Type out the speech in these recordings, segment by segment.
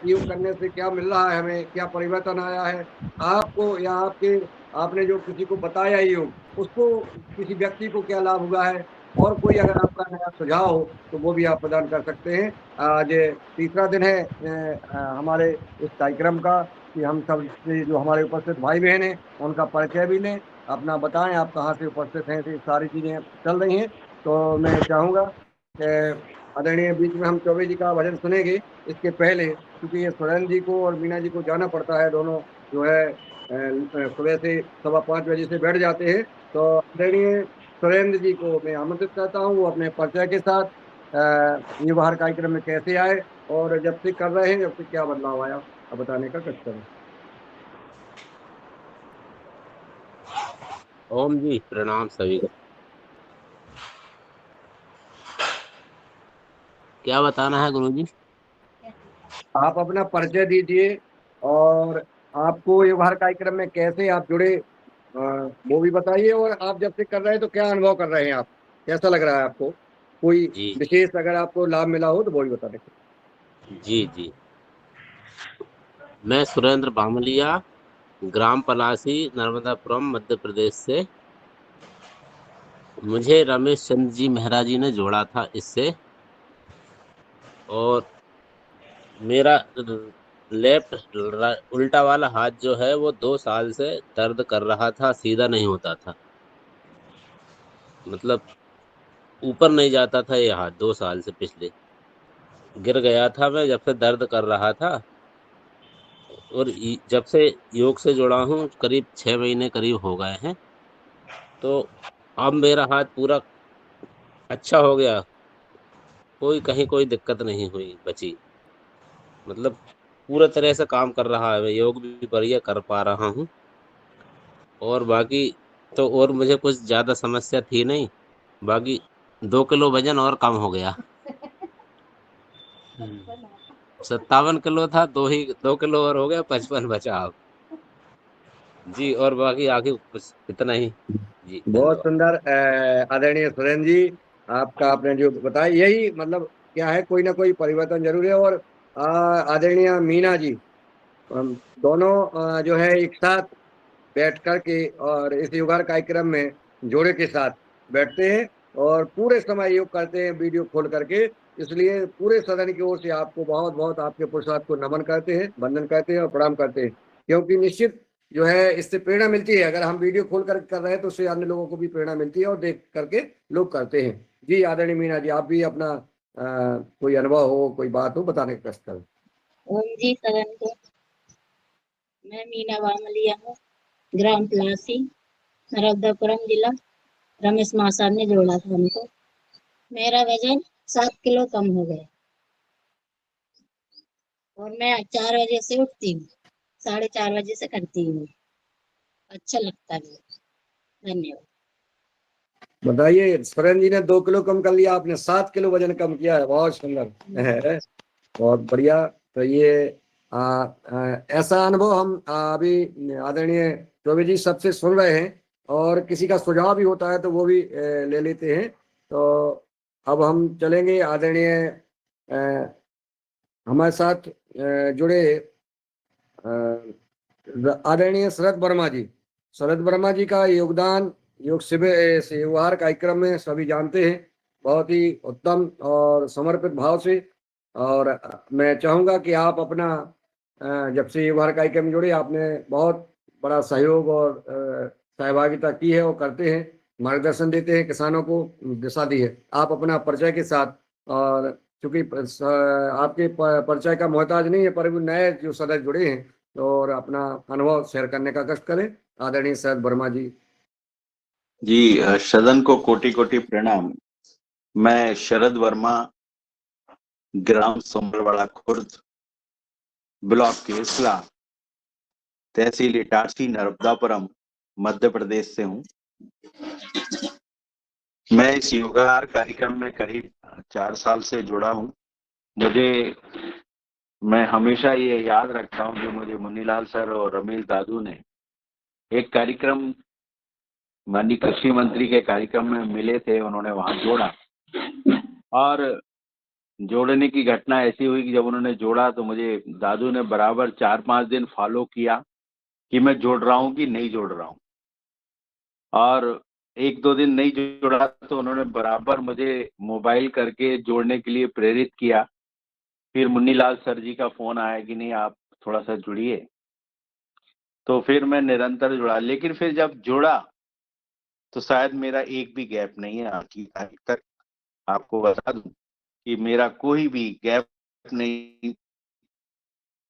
योग करने से क्या मिल रहा है, हमें क्या परिवर्तन आया है आपको, या आपके आपने जो किसी को बताया योग, उसको किसी व्यक्ति को क्या लाभ हुआ है, और कोई अगर आपका नया सुझाव हो तो वो भी आप प्रदान कर सकते हैं। आज तीसरा दिन है हमारे इस कार्यक्रम का, कि हम सब से जो हमारे उपस्थित भाई बहन हैं उनका परिचय भी लें, अपना बताएं आप कहाँ से उपस्थित हैं, तो सारी चीजें चल रही हैं। तो मैं चाहूंगा कि आदरणीय, बीच में हम चौबे जी का भजन सुनेंगे, इसके पहले क्योंकि ये सुरेंद्र जी को और मीना जी को जाना पड़ता है, दोनों जो है सुबह से 5:15 बजे से बैठ जाते हैं। तो आदरणीय सुरेंद्र जी को मैं आमंत्रित करता हूँ, वो अपने परिचय के साथ ये बाहर कार्यक्रम में कैसे आए और जब से कर रहे हैं जब से क्या बदलाव आया, अब बताने का कष्ट करें। ओम जी, प्रणाम सभी को। क्या बताना है गुरुजी? आप अपना परिचय दीजिए, और आपको ये बाहर कार्यक्रम में कैसे आप जुड़े, वो भी बताइए, और आप जब से कर रहे हैं तो क्या अनुभव कर रहे हैं आप, कैसा लग रहा है आपको, कोई जी विशेष अगर आपको लाभ मिला हो तो वो भी बता दें। जी जी। मैं सुरेंद्र बामलिया, ग्राम पलासी, नर्मदापुरम, मध्य प्रदेश से। मुझे रमेश चंद्र जी मेहरा जी ने जोड़ा था इससे, और मेरा लेफ्ट उल्टा वाला हाथ जो है वो 2 साल से दर्द कर रहा था, सीधा नहीं होता था। मतलब ऊपर नहीं जाता था ये हाथ 2 साल से। पिछले गिर गया था मैं, जब से दर्द कर रहा था। और जब से योग से जुड़ा हूँ करीब 6 महीने करीब हो गए हैं, तो अब मेरा हाथ पूरा अच्छा हो गया। कोई कहीं कोई दिक्कत नहीं हुई बची। मतलब पूरा तरह से काम कर रहा है, मैं योग भी बढ़िया कर पा रहा हूँ। और बाकी तो और मुझे कुछ ज्यादा समस्या थी नहीं। बाकी 2 किलो वजन और कम हो गया। 57 किलो था, 2 किलो और हो गया, 55 बचा अब। जी, और बाकी आगे कुछ इतना ही। जी, बहुत धन्यवाद। सुंदर आदरणीय सुरेंद्र जी, आपका आपने जो बताया यही मतलब क्या है, कोई ना कोई परिवर्तन जरूर है। और आदरणीय मीना जी, हम दोनों जो है एक साथ बैठ कर के और इस योगा कार्यक्रम में जोड़े के साथ बैठते हैं और पूरे समय योग करते हैं वीडियो खोल करके। इसलिए पूरे सदन की ओर से आपको बहुत बहुत आपके पुरुषार्थ को नमन करते हैं, वंदन करते हैं और प्रणाम करते हैं, क्योंकि निश्चित जो है इससे प्रेरणा मिलती है। अगर हम वीडियो खोल कर कर रहे हैं तो उससे अन्य लोगों को भी प्रेरणा मिलती है और देख करके लोग करते हैं। जी आदरणीय मीना जी, आप भी अपना कोई अनुभव हो, कोई बात हो, बताने का कष्ट करें। ओम जी सदन को। मैं मीना बामलिया हूँ, ग्राम पलासी, नर्मदापुरम जिला। रमेश महासाब ने जोड़ा था हमको। मेरा वजन 7 किलो कम हो गया, और मैं 4 बजे से उठती हूँ, 4:30 बजे से करती हूँ। अच्छा लगता है मुझे। धन्यवाद। बताइए, सुरेंद्र जी ने 2 किलो कम कर लिया, आपने 7 किलो वजन कम किया है, बहुत सुंदर है, बहुत बढ़िया। तो ये ऐसा अनुभव हम अभी आदरणीय चौबे जी सबसे सुन रहे हैं, और किसी का सुझाव भी होता है तो वो भी ले लेते हैं। तो अब हम चलेंगे आदरणीय हमारे साथ जुड़े आदरणीय शरद वर्मा जी। शरद वर्मा जी का योगदान योग शिविर से युवाहार कार्यक्रम में सभी जानते हैं, बहुत ही उत्तम और समर्पित भाव से। और मैं चाहूंगा कि आप अपना जब से युवाहार कार्यक्रम में जुड़े आपने बहुत बड़ा सहयोग और सहभागिता की है और करते हैं, मार्गदर्शन देते हैं, किसानों को दिशा दी है। आप अपना परिचय के साथ, और चूंकि आपके परिचय का मोहताज नहीं है पर भी नए जो सदस्य जुड़े हैं और अपना अनुभव शेयर करने का कष्ट करें, आदरणीय शरद वर्मा जी। जी, सदन को कोटि कोटि प्रणाम। मैं शरद वर्मा, ग्राम सोमरवाड़ा खुर्द, ब्लॉक केसला, तहसील इटारसी, नर्मदापुरम, मध्य प्रदेश से हूँ। मैं इस योगाहार कार्यक्रम में करीब 4 साल से जुड़ा हूँ। मैं हमेशा ये याद रखता हूँ कि मुझे मुन्नीलाल सर और रमेश दादू ने एक कार्यक्रम माननीय कृषि मंत्री के कार्यक्रम में मिले थे, उन्होंने वहां जोड़ा, और जोड़ने की घटना ऐसी हुई कि जब उन्होंने जोड़ा तो मुझे दादू ने बराबर 4-5 दिन फॉलो किया कि मैं जोड़ रहा हूँ कि नहीं जोड़ रहा हूँ। और 1-2 दिन नहीं जोड़ा तो उन्होंने बराबर मुझे मोबाइल करके जोड़ने के लिए प्रेरित किया। फिर मुन्नीलाल सर जी का फ़ोन आया कि नहीं आप थोड़ा-सा जुड़िए। तो फिर मैं निरंतर जुड़ा, लेकिन फिर जब जुड़ा तो शायद मेरा एक भी गैप नहीं है आज की तारीख तक। आपको बता दूँ कि मेरा कोई भी गैप नहीं।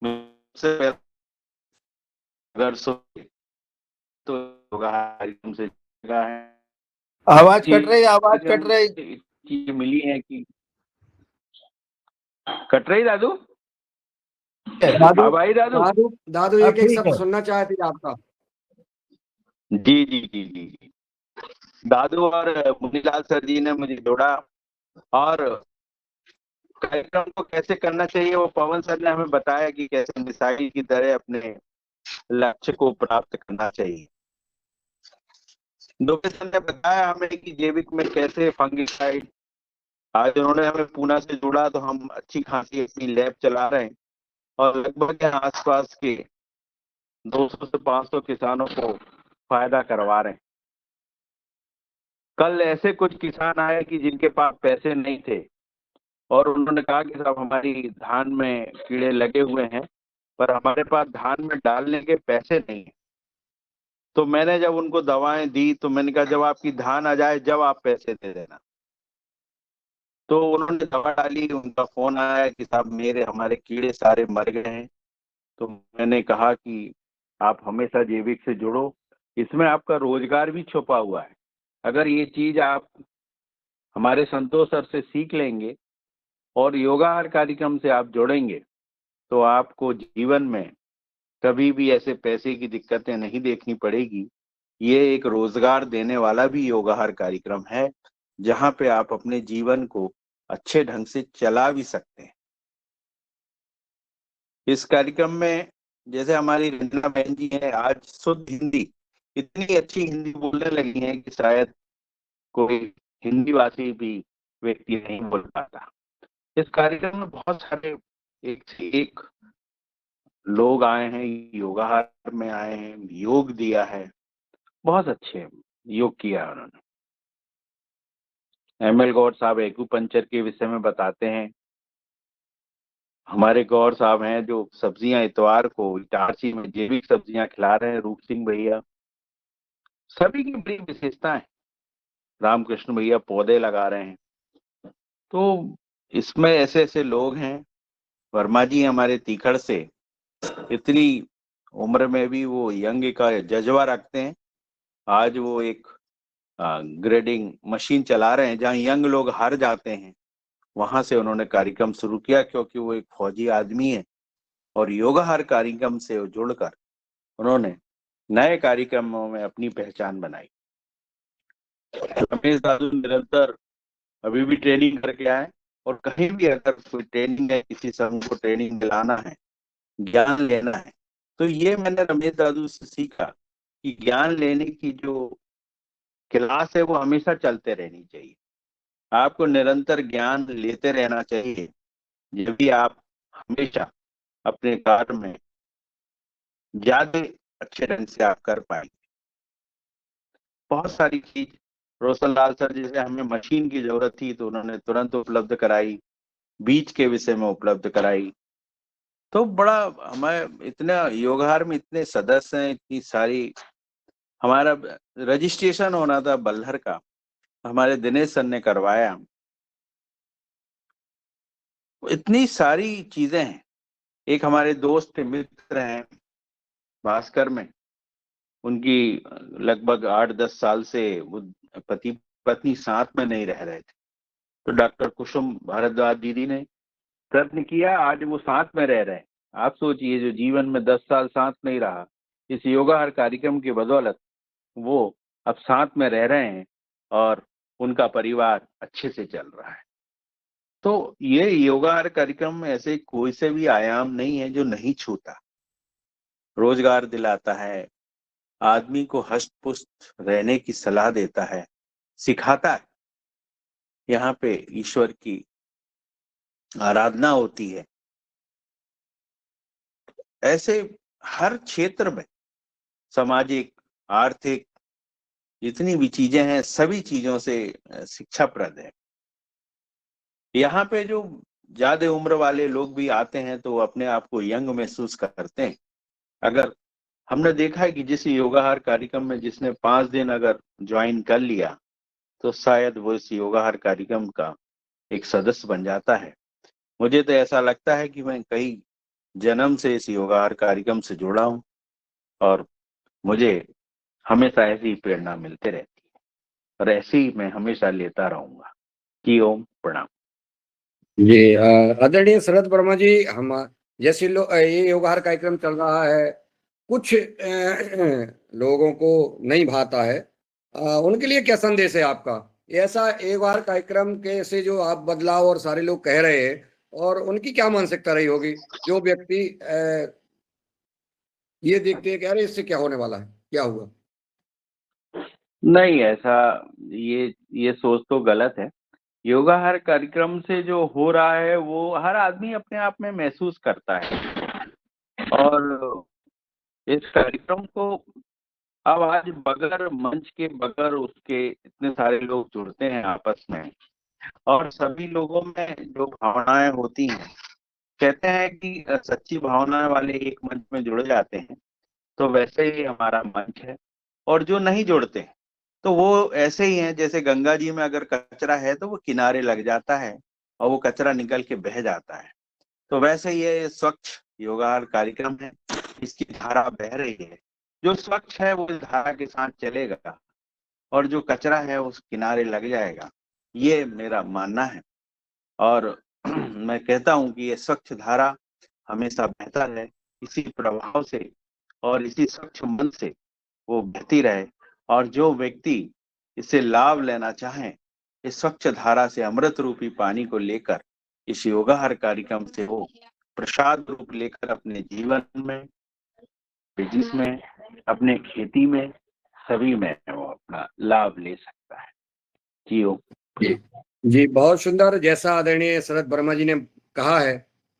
सबसे पहले अगर सोचे तो योगा कार्यक्रम से जुड़ा है। आवाज कट रही, आवाज चीज़ें कट रही। मुझे चीज़ें मिली हैं कि कट रही दादू? दादू हाँ भाई दादू। दादू दादू अब एक ठीक शब्द है। सुनना चाहती है आपका। जी, जी, जी, जी, जी। दादू और मुन्नीलाल सर जी ने मुझे जोड़ा और कार्यक्रम को कैसे करना चाहिए वो पवन सर ने हमें बताया कि कैसे मिसाइल की तरह अपने लक्ष्य को प्राप्त करना चाहिए। दुबे सर ने बताया हमें कि जैविक में कैसे फंगिसाइड, आज उन्होंने हमें पूना से जोड़ा तो हम अच्छी खासी अपनी लैब चला रहे हैं और लगभग यहाँ आसपास के 200 से 500 किसानों को फायदा करवा रहे हैं। कल ऐसे कुछ किसान आए कि जिनके पास पैसे नहीं थे और उन्होंने कहा कि साहब हमारी धान में कीड़े लगे हुए हैं पर हमारे पास धान में डालने के पैसे नहीं है। तो मैंने जब उनको दवाएं दी तो मैंने कहा जब आपकी धान आ जाए जब आप पैसे दे देना। तो उन्होंने दवा डाली, उनका फोन आया कि साहब मेरे हमारे कीड़े सारे मर गए हैं। तो मैंने कहा कि आप हमेशा जैविक से जुड़ो, इसमें आपका रोजगार भी छुपा हुआ है। अगर ये चीज आप हमारे संतोष सर से सीख लेंगे और योगाहार कार्यक्रम से आप जुड़ेंगे तो आपको जीवन में कभी भी ऐसे पैसे की दिक्कतें नहीं देखनी पड़ेगी। ये एक रोजगार देने वाला भी योगाहार कार्यक्रम है जहां पे आप अपने जीवन को अच्छे ढंग से चला भी सकते हैं। इस कार्यक्रम में जैसे हमारी रंजना बहन जी है, आज शुद्ध हिंदी, इतनी अच्छी हिंदी बोलने लगी हैं कि शायद कोई हिंदी भाषी भी व्यक्ति नहीं बोल पाता। इस कार्यक्रम में बहुत सारे एक से एक लोग आए हैं, योगाहार में आए हैं, योग दिया है, बहुत अच्छे योग किया है उन्होंने। एमएल गौर साहब एक्यूपंक्चर के विषय में बताते हैं। हमारे गौर साहब हैं जो सब्जियां इतवार को इटारसी में जैविक सब्जियां खिला रहे हैं, रूप सिंह भैया। सभी की बड़ी विशेषता है। रामकृष्ण भैया पौधे लगा रहे हैं। तो इसमें ऐसे ऐसे लोग हैं। वर्मा जी हमारे तीखड़ से, इतनी उम्र में भी वो यंग का जज्बा रखते हैं। आज वो एक ग्रेडिंग मशीन चला रहे हैं जहां यंग लोग हार जाते हैं, वहां से उन्होंने कार्यक्रम शुरू किया क्योंकि वो एक फौजी आदमी है और योगाहार कार्यक्रम से जुड़कर उन्होंने नए कार्यक्रमों में अपनी पहचान बनाई। रमेश दादू निरंतर अभी भी ट्रेनिंग करके आए और कहीं भी अगर कोई ट्रेनिंग है, किसी संघ को ट्रेनिंग दिलाना है, ज्ञान लेना है, तो ये मैंने रमेश दादू से सीखा कि ज्ञान लेने की जो क्लास है वो हमेशा चलते रहनी चाहिए। आपको निरंतर ज्ञान लेते रहना चाहिए, जब भी आप हमेशा अपने कार्य में ज्यादा अच्छे ढंग से आप कर पाएंगे। बहुत सारी चीज रोशन लाल सर जैसे हमें मशीन की जरूरत थी तो उन्होंने तुरंत उपलब्ध कराई, बीज के विषय में उपलब्ध कराई। तो बड़ा हमें इतना योगहार में इतने सदस्य हैं, इतनी सारी, हमारा रजिस्ट्रेशन होना था बल्लर का, हमारे दिनेश सर ने करवाया। इतनी सारी चीजें हैं। एक हमारे दोस्त मित्र हैं भास्कर में, उनकी लगभग 8-10 साल से वो पति पत्नी साथ में नहीं रह रहे थे, तो डॉक्टर कुसुम भारद्वाज दीदी ने प्रयत्न किया, आज वो साथ में रह रहे हैं। आप सोचिए जो जीवन में 10 साल साथ नहीं रहा, इस योगाहार कार्यक्रम की बदौलत वो अब साथ में रह रहे हैं और उनका परिवार अच्छे से चल रहा है। तो ये योगाहार कार्यक्रम में ऐसे कोई से भी आयाम नहीं है जो नहीं छूता। रोजगार दिलाता है, आदमी को हष्ट पुष्ट रहने की सलाह देता है, सिखाता है। यहाँ पे ईश्वर की आराधना होती है। ऐसे हर क्षेत्र में सामाजिक, आर्थिक, जितनी भी चीजें हैं सभी चीजों से शिक्षाप्रद है। यहाँ पे जो ज्यादा उम्र वाले लोग भी आते हैं तो अपने आप को यंग महसूस करते हैं। अगर हमने देखा है कि जिस योगाहार कार्यक्रम में जिसने 5 दिन अगर ज्वाइन कर लिया तो शायद वो इस योगाहार कार्यक्रम का एक सदस्य बन जाता है। मुझे तो ऐसा लगता है कि मैं कई जन्म से इस योगाहार कार्यक्रम से जुड़ा हूँ और मुझे हमेशा ऐसी प्रेरणा मिलते रहती है और ऐसी मैं हमेशा लेता रहूंगा। जी ओम प्रणाम। जी आदरणीय शरद वर्मा जी, हम जैसे ये योगाहार कार्यक्रम चल रहा है, कुछ लोगों को नहीं भाता है, उनके लिए क्या संदेश है आपका? ऐसा योगाहार कार्यक्रम के से जो आप बदलाव और सारे लोग कह रहे हैं, और उनकी क्या मानसिकता रही होगी जो व्यक्ति ये देखते हैं कि अरे इससे क्या होने वाला है, क्या हुआ? नहीं, ऐसा ये सोच तो गलत है। योगाहार कार्यक्रम से जो हो रहा है वो हर आदमी अपने आप में महसूस करता है और इस कार्यक्रम को अब आज बगैर मंच के बगैर उसके इतने सारे लोग जुड़ते हैं आपस में और सभी लोगों में जो भावनाएं होती हैं, कहते हैं कि सच्ची भावनाएं वाले एक मंच में जुड़ जाते हैं, तो वैसे ही हमारा मंच है। और जो नहीं जुड़ते हैं तो वो ऐसे ही हैं जैसे गंगा जी में अगर कचरा है तो वो किनारे लग जाता है और वो कचरा निकल के बह जाता है। तो वैसे ही ये स्वच्छ योगाहार कार्यक्रम है, इसकी धारा बह रही है। जो स्वच्छ है वो इस धारा के साथ चलेगा और जो कचरा है उस किनारे लग जाएगा, ये मेरा मानना है। और मैं कहता हूँ कि ये स्वच्छ धारा हमेशा बहता रहे, इसी प्रभाव से और इसी स्वच्छ मन से वो बहती रहे और जो व्यक्ति इससे लाभ लेना चाहें, इस स्वच्छ धारा से अमृत रूपी पानी को लेकर इस योगाहार कार्यक्रम से वो प्रसाद रूप लेकर अपने जीवन में, बिजनेस में, अपने खेती में, सभी में वो अपना लाभ ले सकता है। जी ओम। जी जी, बहुत सुंदर। जैसा आदरणीय शरद वर्मा जी ने कहा है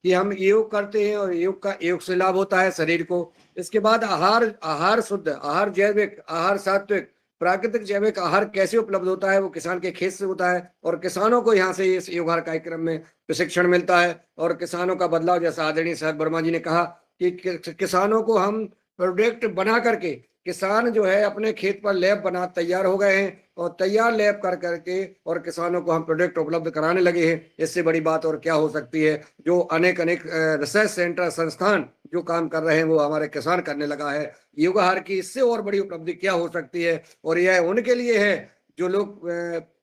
कि हम योग करते हैं और योग से लाभ होता है शरीर को। इसके बाद आहार आहार शुद्ध आहार, जैविक आहार, सात्विक प्राकृतिक जैविक आहार कैसे उपलब्ध होता है, वो किसान के खेत से होता है और किसानों को यहाँ से इस योगाहार कार्यक्रम में प्रशिक्षण मिलता है और किसानों का बदलाव, जैसा आदरणीय शरद वर्मा जी ने कहा कि किसानों को हम प्रोडक्ट बना करके, किसान जो है अपने खेत पर लैब बना तैयार हो गए हैं और तैयार लैब कर करके और किसानों को हम प्रोडक्ट उपलब्ध कराने लगे हैं। इससे बड़ी बात और क्या हो सकती है? जो अनेक अनेक रिसर्च सेंटर संस्थान जो काम कर रहे हैं वो हमारे किसान करने लगा है। योगाहार की इससे और बड़ी उपलब्धि क्या हो सकती है? और यह उनके लिए है जो लोग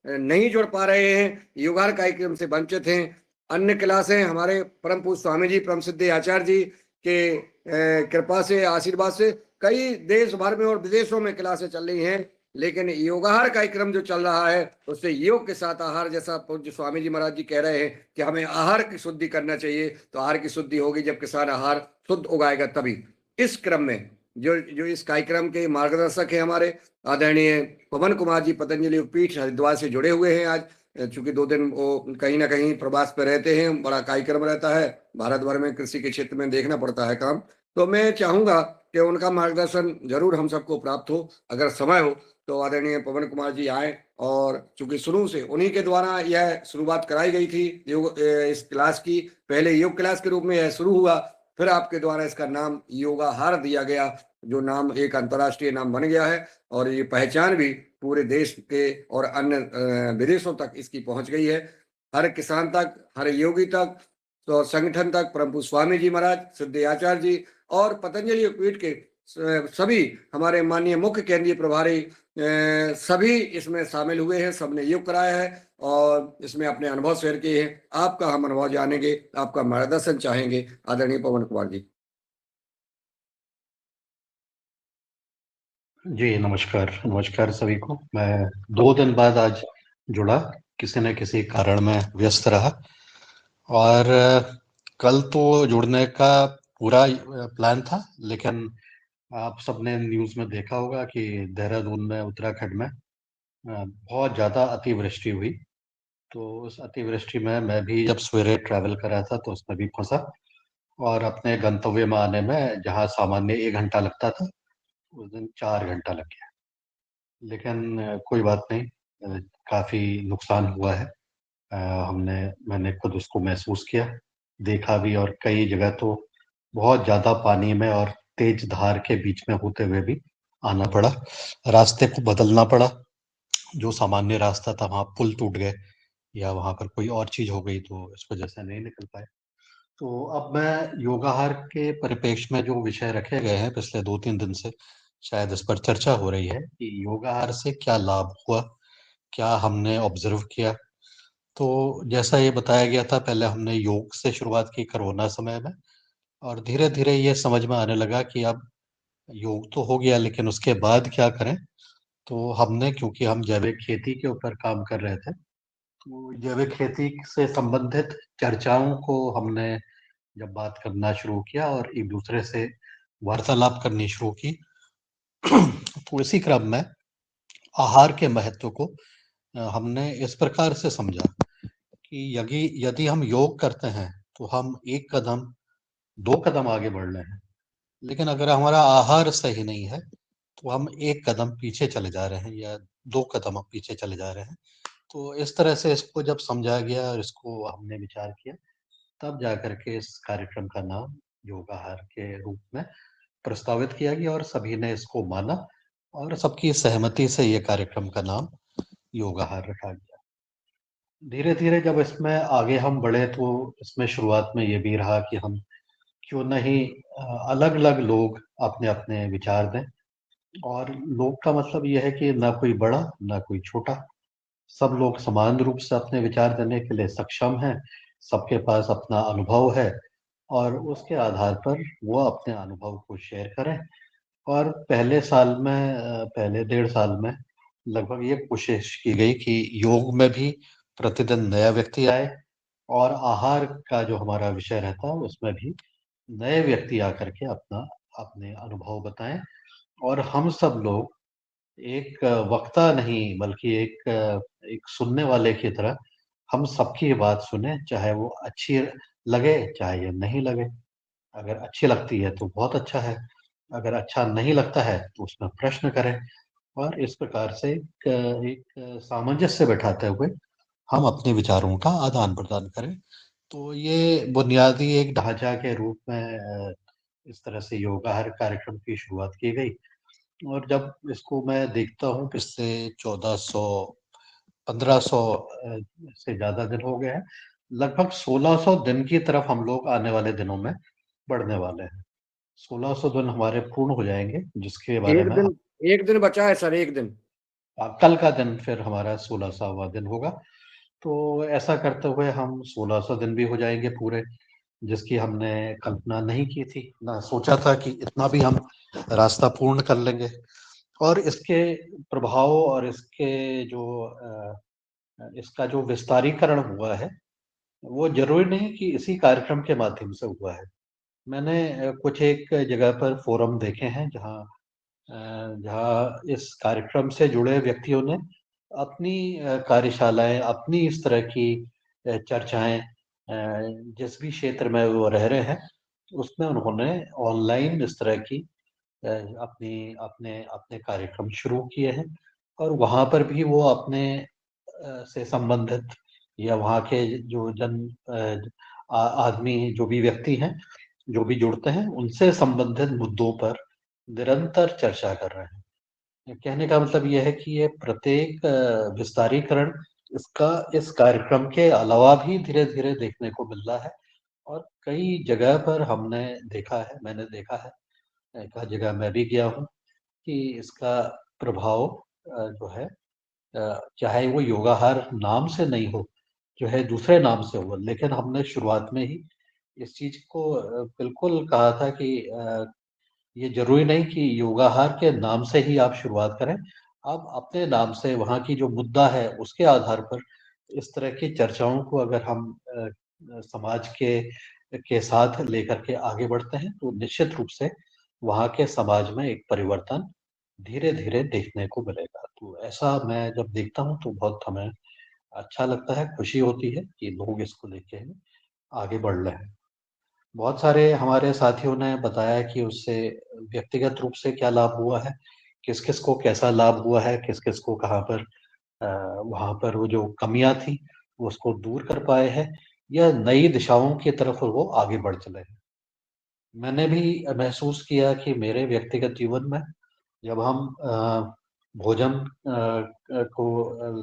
नहीं जुड़ पा रहे हैं, योगाहार कार्यक्रम से वंचित हैं। अन्य क्लासें हमारे परम पूज्य स्वामी जी, परम सिद्धि आचार्य जी के कृपा से, आशीर्वाद से कई देश भर में और विदेशों में क्लासें चल रही हैं, लेकिन योगाहार कार्यक्रम जो चल रहा है उससे योग के साथ आहार, जैसा पूज्य स्वामी जी महाराज जी कह रहे हैं कि हमें आहार की शुद्धि करना चाहिए, तो आहार की शुद्धि होगी जब किसान आहार शुद्ध उगाएगा तभी। इस क्रम में जो जो इस कार्यक्रम के मार्गदर्शक है हमारे आदरणीय पवन कुमार जी, पतंजलि योगपीठ हरिद्वार से जुड़े हुए हैं। आज चूंकि 2 दिन वो कहीं ना कहीं प्रवास पे रहते हैं, बड़ा कार्यक्रम रहता है भारत भर में, कृषि के क्षेत्र में देखना पड़ता है काम, तो मैं चाहूंगा कि उनका मार्गदर्शन जरूर हम सबको प्राप्त हो। अगर समय हो तो आदरणीय पवन कुमार जी आए, और चूंकि शुरू से उन्हीं के द्वारा यह शुरुआत कराई गई थी योग इस क्लास की, पहले योग क्लास के रूप में यह शुरू हुआ, फिर आपके द्वारा इसका नाम योगाहार दिया गया, जो नाम एक अंतर्राष्ट्रीय नाम बन गया है और ये पहचान भी पूरे देश के और अन्य विदेशों तक इसकी पहुंच गई है। हर किसान तक, हर योगी तक, तो संगठन तक, परम पूज्य स्वामी जी महाराज, सिद्धि आचार्य जी और पतंजलि योगपीठ के सभी हमारे माननीय मुख्य केंद्रीय प्रभारी सभी इसमें शामिल हुए हैं, सबने योग कराया है और इसमें अपने अनुभव शेयर किए हैं। आपका हम अनुभव जानेंगे, आपका मार्गदर्शन चाहेंगे आदरणीय पवन कुमार जी। जी नमस्कार, नमस्कार सभी को। मैं 2 दिन बाद आज जुड़ा, किसी न किसी कारण में व्यस्त रहा और कल तो जुड़ने का पूरा प्लान था, लेकिन आप सबने न्यूज़ में देखा होगा कि देहरादून में, उत्तराखंड में बहुत ज़्यादा अतिवृष्टि हुई तो उस अतिवृष्टि में मैं भी जब सवेरे ट्रैवल कर रहा था तो उसमें भी फँसा और अपने गंतव्य में आने में जहाँ सामान्य 1 घंटा लगता था, उस दिन 4 घंटा लग गया। लेकिन कोई बात नहीं, काफ़ी नुकसान हुआ है। मैंने खुद उसको महसूस किया, देखा भी और कई जगह तो बहुत ज़्यादा पानी में और तेज़ धार के बीच में होते हुए भी आना पड़ा। रास्ते को बदलना पड़ा, जो सामान्य रास्ता था वहाँ पुल टूट गए या वहाँ पर कोई और चीज़ हो गई तो इस वजह से नहीं निकल पाए। तो अब मैं योगाहार के परिप्रेक्ष्य में जो विषय रखे गए हैं पिछले 2-3 दिन से, शायद इस पर चर्चा हो रही है कि योगाहार से क्या लाभ हुआ? क्या हमने ऑब्ज़र्व किया? तो जैसा ये बताया गया था, पहले हमने योग से शुरुआत की कोरोना समय में और धीरे-धीरे ये समझ में आने लगा कि अब योग तो हो गया लेकिन उसके बाद क्या करें? तो हमने, क्योंकि हम जैविक खेती के ऊपर काम कर रहे थे, तो जैविक खेती से संबंधित चर्चाओं को हमने जब बात करना शुरू किया और एक-दूसरे से वार्तालाप करनी शुरू की, तो इसी क्रम में आहार के महत्व को हमने इस प्रकार से समझा कि यदि यदि हम योग करते हैं, तो हम 1 कदम, 2 कदम आगे बढ़ रहे हैं। लेकिन अगर हमारा आहार सही नहीं है, तो हम 1 कदम पीछे चले जा रहे हैं या 2 कदम हम पीछे चले जा रहे हैं। तो इस तरह से इसको जब समझा गया और इसको हमने विचार किया, तब जाकर के इस कार्यक्रम का नाम योगाहार के रूप में प्रस्तावित किया गया और सभी ने इसको माना और सबकी सहमति से ये कार्यक्रम का नाम योगाहार रखा गया। धीरे-धीरे जब इसमें आगे हम बढ़े तो इसमें शुरुआत में ये भी रहा कि हम क्यों नहीं अलग-अलग लोग अपने-अपने विचार दें और लोग का मतलब ये है कि ना कोई बड़ा, ना कोई छोटा। सब लोग समान रूप से अपने विचार देने के लिए सक्षम हैं, सबके पास अपना अनुभव है और उसके आधार पर वो अपने अनुभव को शेयर करें और पहले 1.5 साल में लगभग ये कोशिश की गई कि योग में भी प्रतिदिन नया व्यक्ति आए और आहार का जो हमारा विषय रहता है, उसमें भी नए व्यक्ति आकर के अपने अनुभव बताएँ और हम सब लोग एक वक्ता नहीं बल्कि एक सुनने वाले की तरह हम सबकी बात सुनें, चाहे वो अच्छी लगे, चाहे ये नहीं लगे। अगर अच्छी लगती है तो बहुत अच्छा है, अगर अच्छा नहीं लगता है तो उसमें प्रश्न करें और इस प्रकार से एक सामंजस्य बैठाते हुए हम अपने विचारों का आदान-प्रदान करें। तो ये बुनियादी एक ढाँचा के रूप में इस तरह से योगाहार कार्यक्रम की शुरुआत की गई और जब इसको मैं देखता हूँ पिछले 1400 1500 से ज़्यादा दिन हो गए हैं। लगभग 1600 दिन की तरफ हम लोग आने वाले दिनों में बढ़ने वाले हैं। 1600 दिन हमारे पूर्ण हो जाएँगे, जिसके बारे में 1 दिन बचा है सर, 1 दिन। कल का दिन फिर हमारा 1600वाँ दिन होगा। तो ऐसा करते हुए हम 1600 दिन भी हो जाएँगे पूरे, जिसकी हमने कल्पना नहीं की थी, ना सोचा था कि इतना भी हम रास्ता पूर्ण कर लेंगे। और इसके प्रभाव और इसका जो विस्तारीकरण हुआ है, वो ज़रूरी नहीं कि इसी कार्यक्रम के माध्यम से हुआ है। मैंने कुछ एक जगह पर फ़ोरम देखे हैं जहाँ इस कार्यक्रम से जुड़े व्यक्तियों ने अपनी कार्यशालाएँ, अपनी इस तरह की चर्चाएँ जिस भी क्षेत्र में वो रह रहे हैं, उसमें उन्होंने ऑनलाइन इस तरह की अपनी अपने अपने कार्यक्रम शुरू किए हैं और वहाँ पर भी वो अपने से संबंधित या वहाँ के जो आदमी जो भी व्यक्ति हैं, जो भी जुड़ते हैं, उनसे संबंधित मुद्दों पर निरंतर चर्चा कर रहे हैं। कहने का मतलब ये है कि ये प्रत्येक विस्तारीकरण इसका इस कार्यक्रम के अलावा भी धीरे-धीरे देखने को मिल रहा है और कई जगह पर मैंने देखा है, एक आध जगह मैं भी गया हूँ कि इसका प्रभाव जो है चाहे वो योगाहार नाम से नहीं हो, जो है दूसरे नाम से हो, लेकिन हमने शुरुआत में ही इस चीज़ को बिल्कुल कहा था कि ये ज़रूरी नहीं कि योगाहार के नाम से ही आप शुरुआत करें। आप अपने नाम से वहाँ की जो मुद्दा है, उसके आधार पर इस तरह की चर्चाओं को अगर हम समाज के साथ लेकर के आगे बढ़ते हैं, तो निश्चित रूप से वहाँ के समाज में एक परिवर्तन धीरे-धीरे देखने को मिलेगा। तो ऐसा मैं जब देखता हूँ, तो बहुत हमें अच्छा लगता है, खुशी होती है कि लोग इसको लेके आगे बढ़ रहे हैं। बहुत सारे हमारे साथियों ने बताया कि उससे व्यक्तिगत रूप से क्या लाभ हुआ है, किस-किस को कैसा लाभ हुआ है, किस-किस को कहाँ पर अ, वहाँ पर वो जो कमियाँ थी, वो उसको दूर कर पाए हैं या नई दिशाओं की तरफ वो आगे बढ़ चले हैं। मैंने भी महसूस किया कि मेरे व्यक्तिगत जीवन में जब हम भोजन को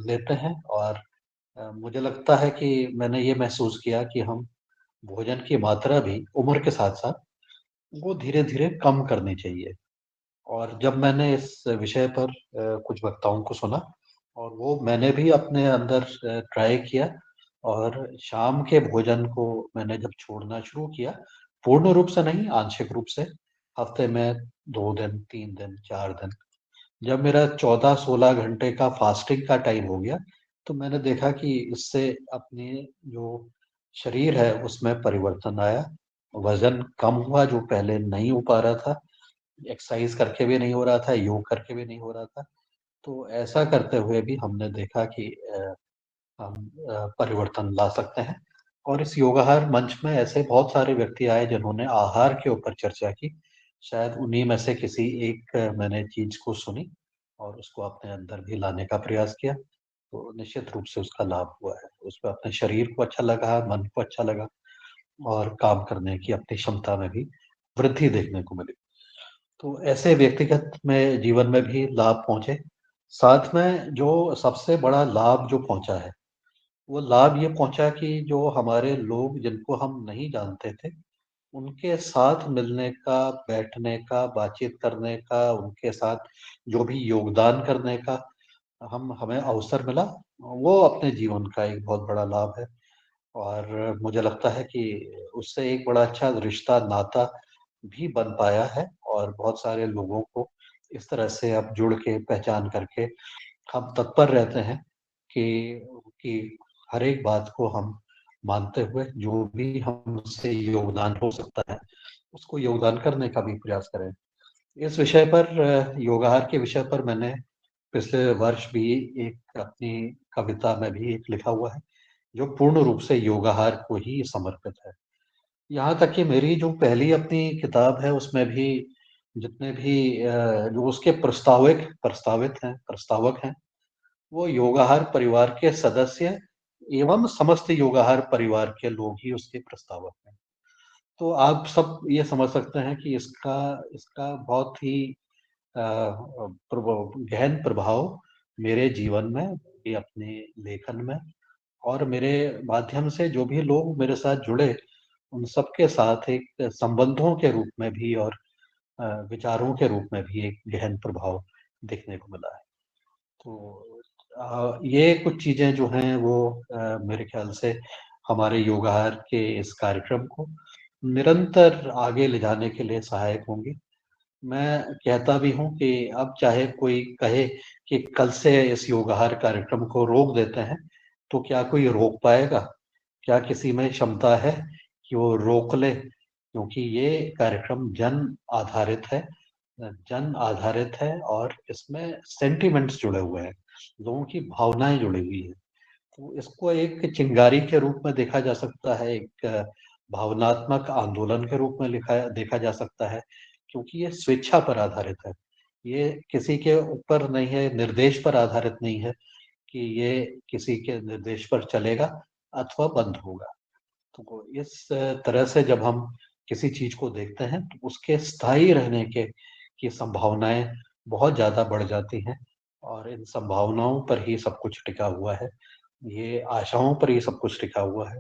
लेते हैं और मुझे लगता है कि मैंने ये महसूस किया कि हम भोजन की मात्रा भी उम्र के साथ-साथ वो धीरे-धीरे कम करनी चाहिए। और जब मैंने इस विषय पर कुछ वक्ताओं को सुना और वो मैंने भी अपने अंदर ट्राई किया और शाम के भोजन को मैंने जब छोड़ना शुरू किया, पूर्ण रूप से नहीं, आंशिक रूप से, हफ्ते में 2 दिन, 3 दिन, 4 दिन। जब मेरा 14-16 घंटे का फास्टिंग का टाइम हो गया, तो मैंने देखा कि इससे अपने जो शरीर है, उसमें परिवर्तन आया। वज़न कम हुआ जो पहले नहीं हो पा रहा था, एक्सरसाइज़ करके भी नहीं हो रहा था, योग करके भी नहीं हो रहा था। तो ऐसा करते हुए भी हमने देखा कि हम परिवर्तन ला सकते हैं और इस योगाहार मंच में ऐसे बहुत सारे व्यक्ति आए जिन्होंने आहार के ऊपर चर्चा की। शायद उन्हीं में से किसी एक मैंने चीज़ को सुनी और उसको अपने अंदर भी लाने का प्रयास किया, तो निश्चित रूप से उसका लाभ हुआ है। उसमें अपने शरीर को अच्छा लगा, मन को अच्छा लगा और काम करने की अपनी क्षमता में भी वृद्धि देखने को मिली। तो ऐसे व्यक्तिगत में जीवन में भी लाभ पहुँचे। साथ में जो सबसे बड़ा लाभ जो पहुँचा है, वो लाभ ये पहुँचा कि जो हमारे लोग जिनको हम नहीं जानते थे, उनके साथ मिलने का, बैठने का, बातचीत करने का, उनके साथ जो भी योगदान करने का हमें अवसर मिला, वो अपने जीवन का एक बहुत बड़ा लाभ है। और मुझे लगता है कि उससे एक बड़ा अच्छा रिश्ता, नाता भी बन पाया है और बहुत सारे लोगों को इस तरह से अब जुड़ के, पहचान करके हम तत्पर रहते हैं कि हर एक बात को हम मानते हुए जो भी हमसे योगदान हो सकता है, उसको योगदान करने का भी प्रयास करें। इस विषय पर योगाहार के विषय पर मैंने पिछले वर्ष भी एक अपनी कविता में भी एक लिखा हुआ है, जो पूर्ण रूप से योगाहार को ही समर्पित है। यहाँ तक कि मेरी जो पहली अपनी किताब है, उसमें भी जितने भी जो उसके प्रस्तावक हैं, वो योगाहार परिवार के सदस्य एवं समस्त योगाहार परिवार के लोग ही उसके प्रस्तावक हैं। तो आप सब ये समझ सकते हैं कि इसका इसका बहुत ही गहन प्रभाव मेरे जीवन में, ये अपने लेखन में और मेरे माध्यम से जो भी लोग मेरे साथ जुड़े, उन सबके साथ एक संबंधों के रूप में भी और विचारों के रूप में भी एक गहन प्रभाव देखने को मिला है। तो ये कुछ चीज़ें जो हैं वो मेरे ख़्याल से हमारे योगाहार के इस कार्यक्रम को निरंतर आगे ले जाने के लिए सहायक होंगी। मैं कहता भी हूँ कि अब चाहे कोई कहे कि कल से इस योगाहार कार्यक्रम को रोक देते हैं, तो क्या कोई रोक पाएगा? क्या किसी में क्षमता है कि वो रोक ले? क्योंकि ये कार्यक्रम जन आधारित है और इसमें सेंटिमेंट्स जुड़े हुए हैं, लोगों की भावनाएँ जुड़ी हुई हैं। तो इसको एक चिंगारी के रूप में देखा जा सकता है, एक भावनात्मक आंदोलन के रूप में देखा जा सकता है, क्योंकि ये स्वेच्छा पर आधारित है। ये किसी के ऊपर नहीं है, निर्देश पर आधारित नहीं है कि ये किसी के निर्देश पर चलेगा अथवा बंद होगा। तो इस तरह से जब हम किसी चीज़ को देखते हैं, तो उसके स्थायी रहने की संभावनाएँ बहुत ज़्यादा बढ़ जाती हैं और इन संभावनाओं पर ही सब कुछ टिका हुआ है। ये आशाओं पर ही सब कुछ टिका हुआ है।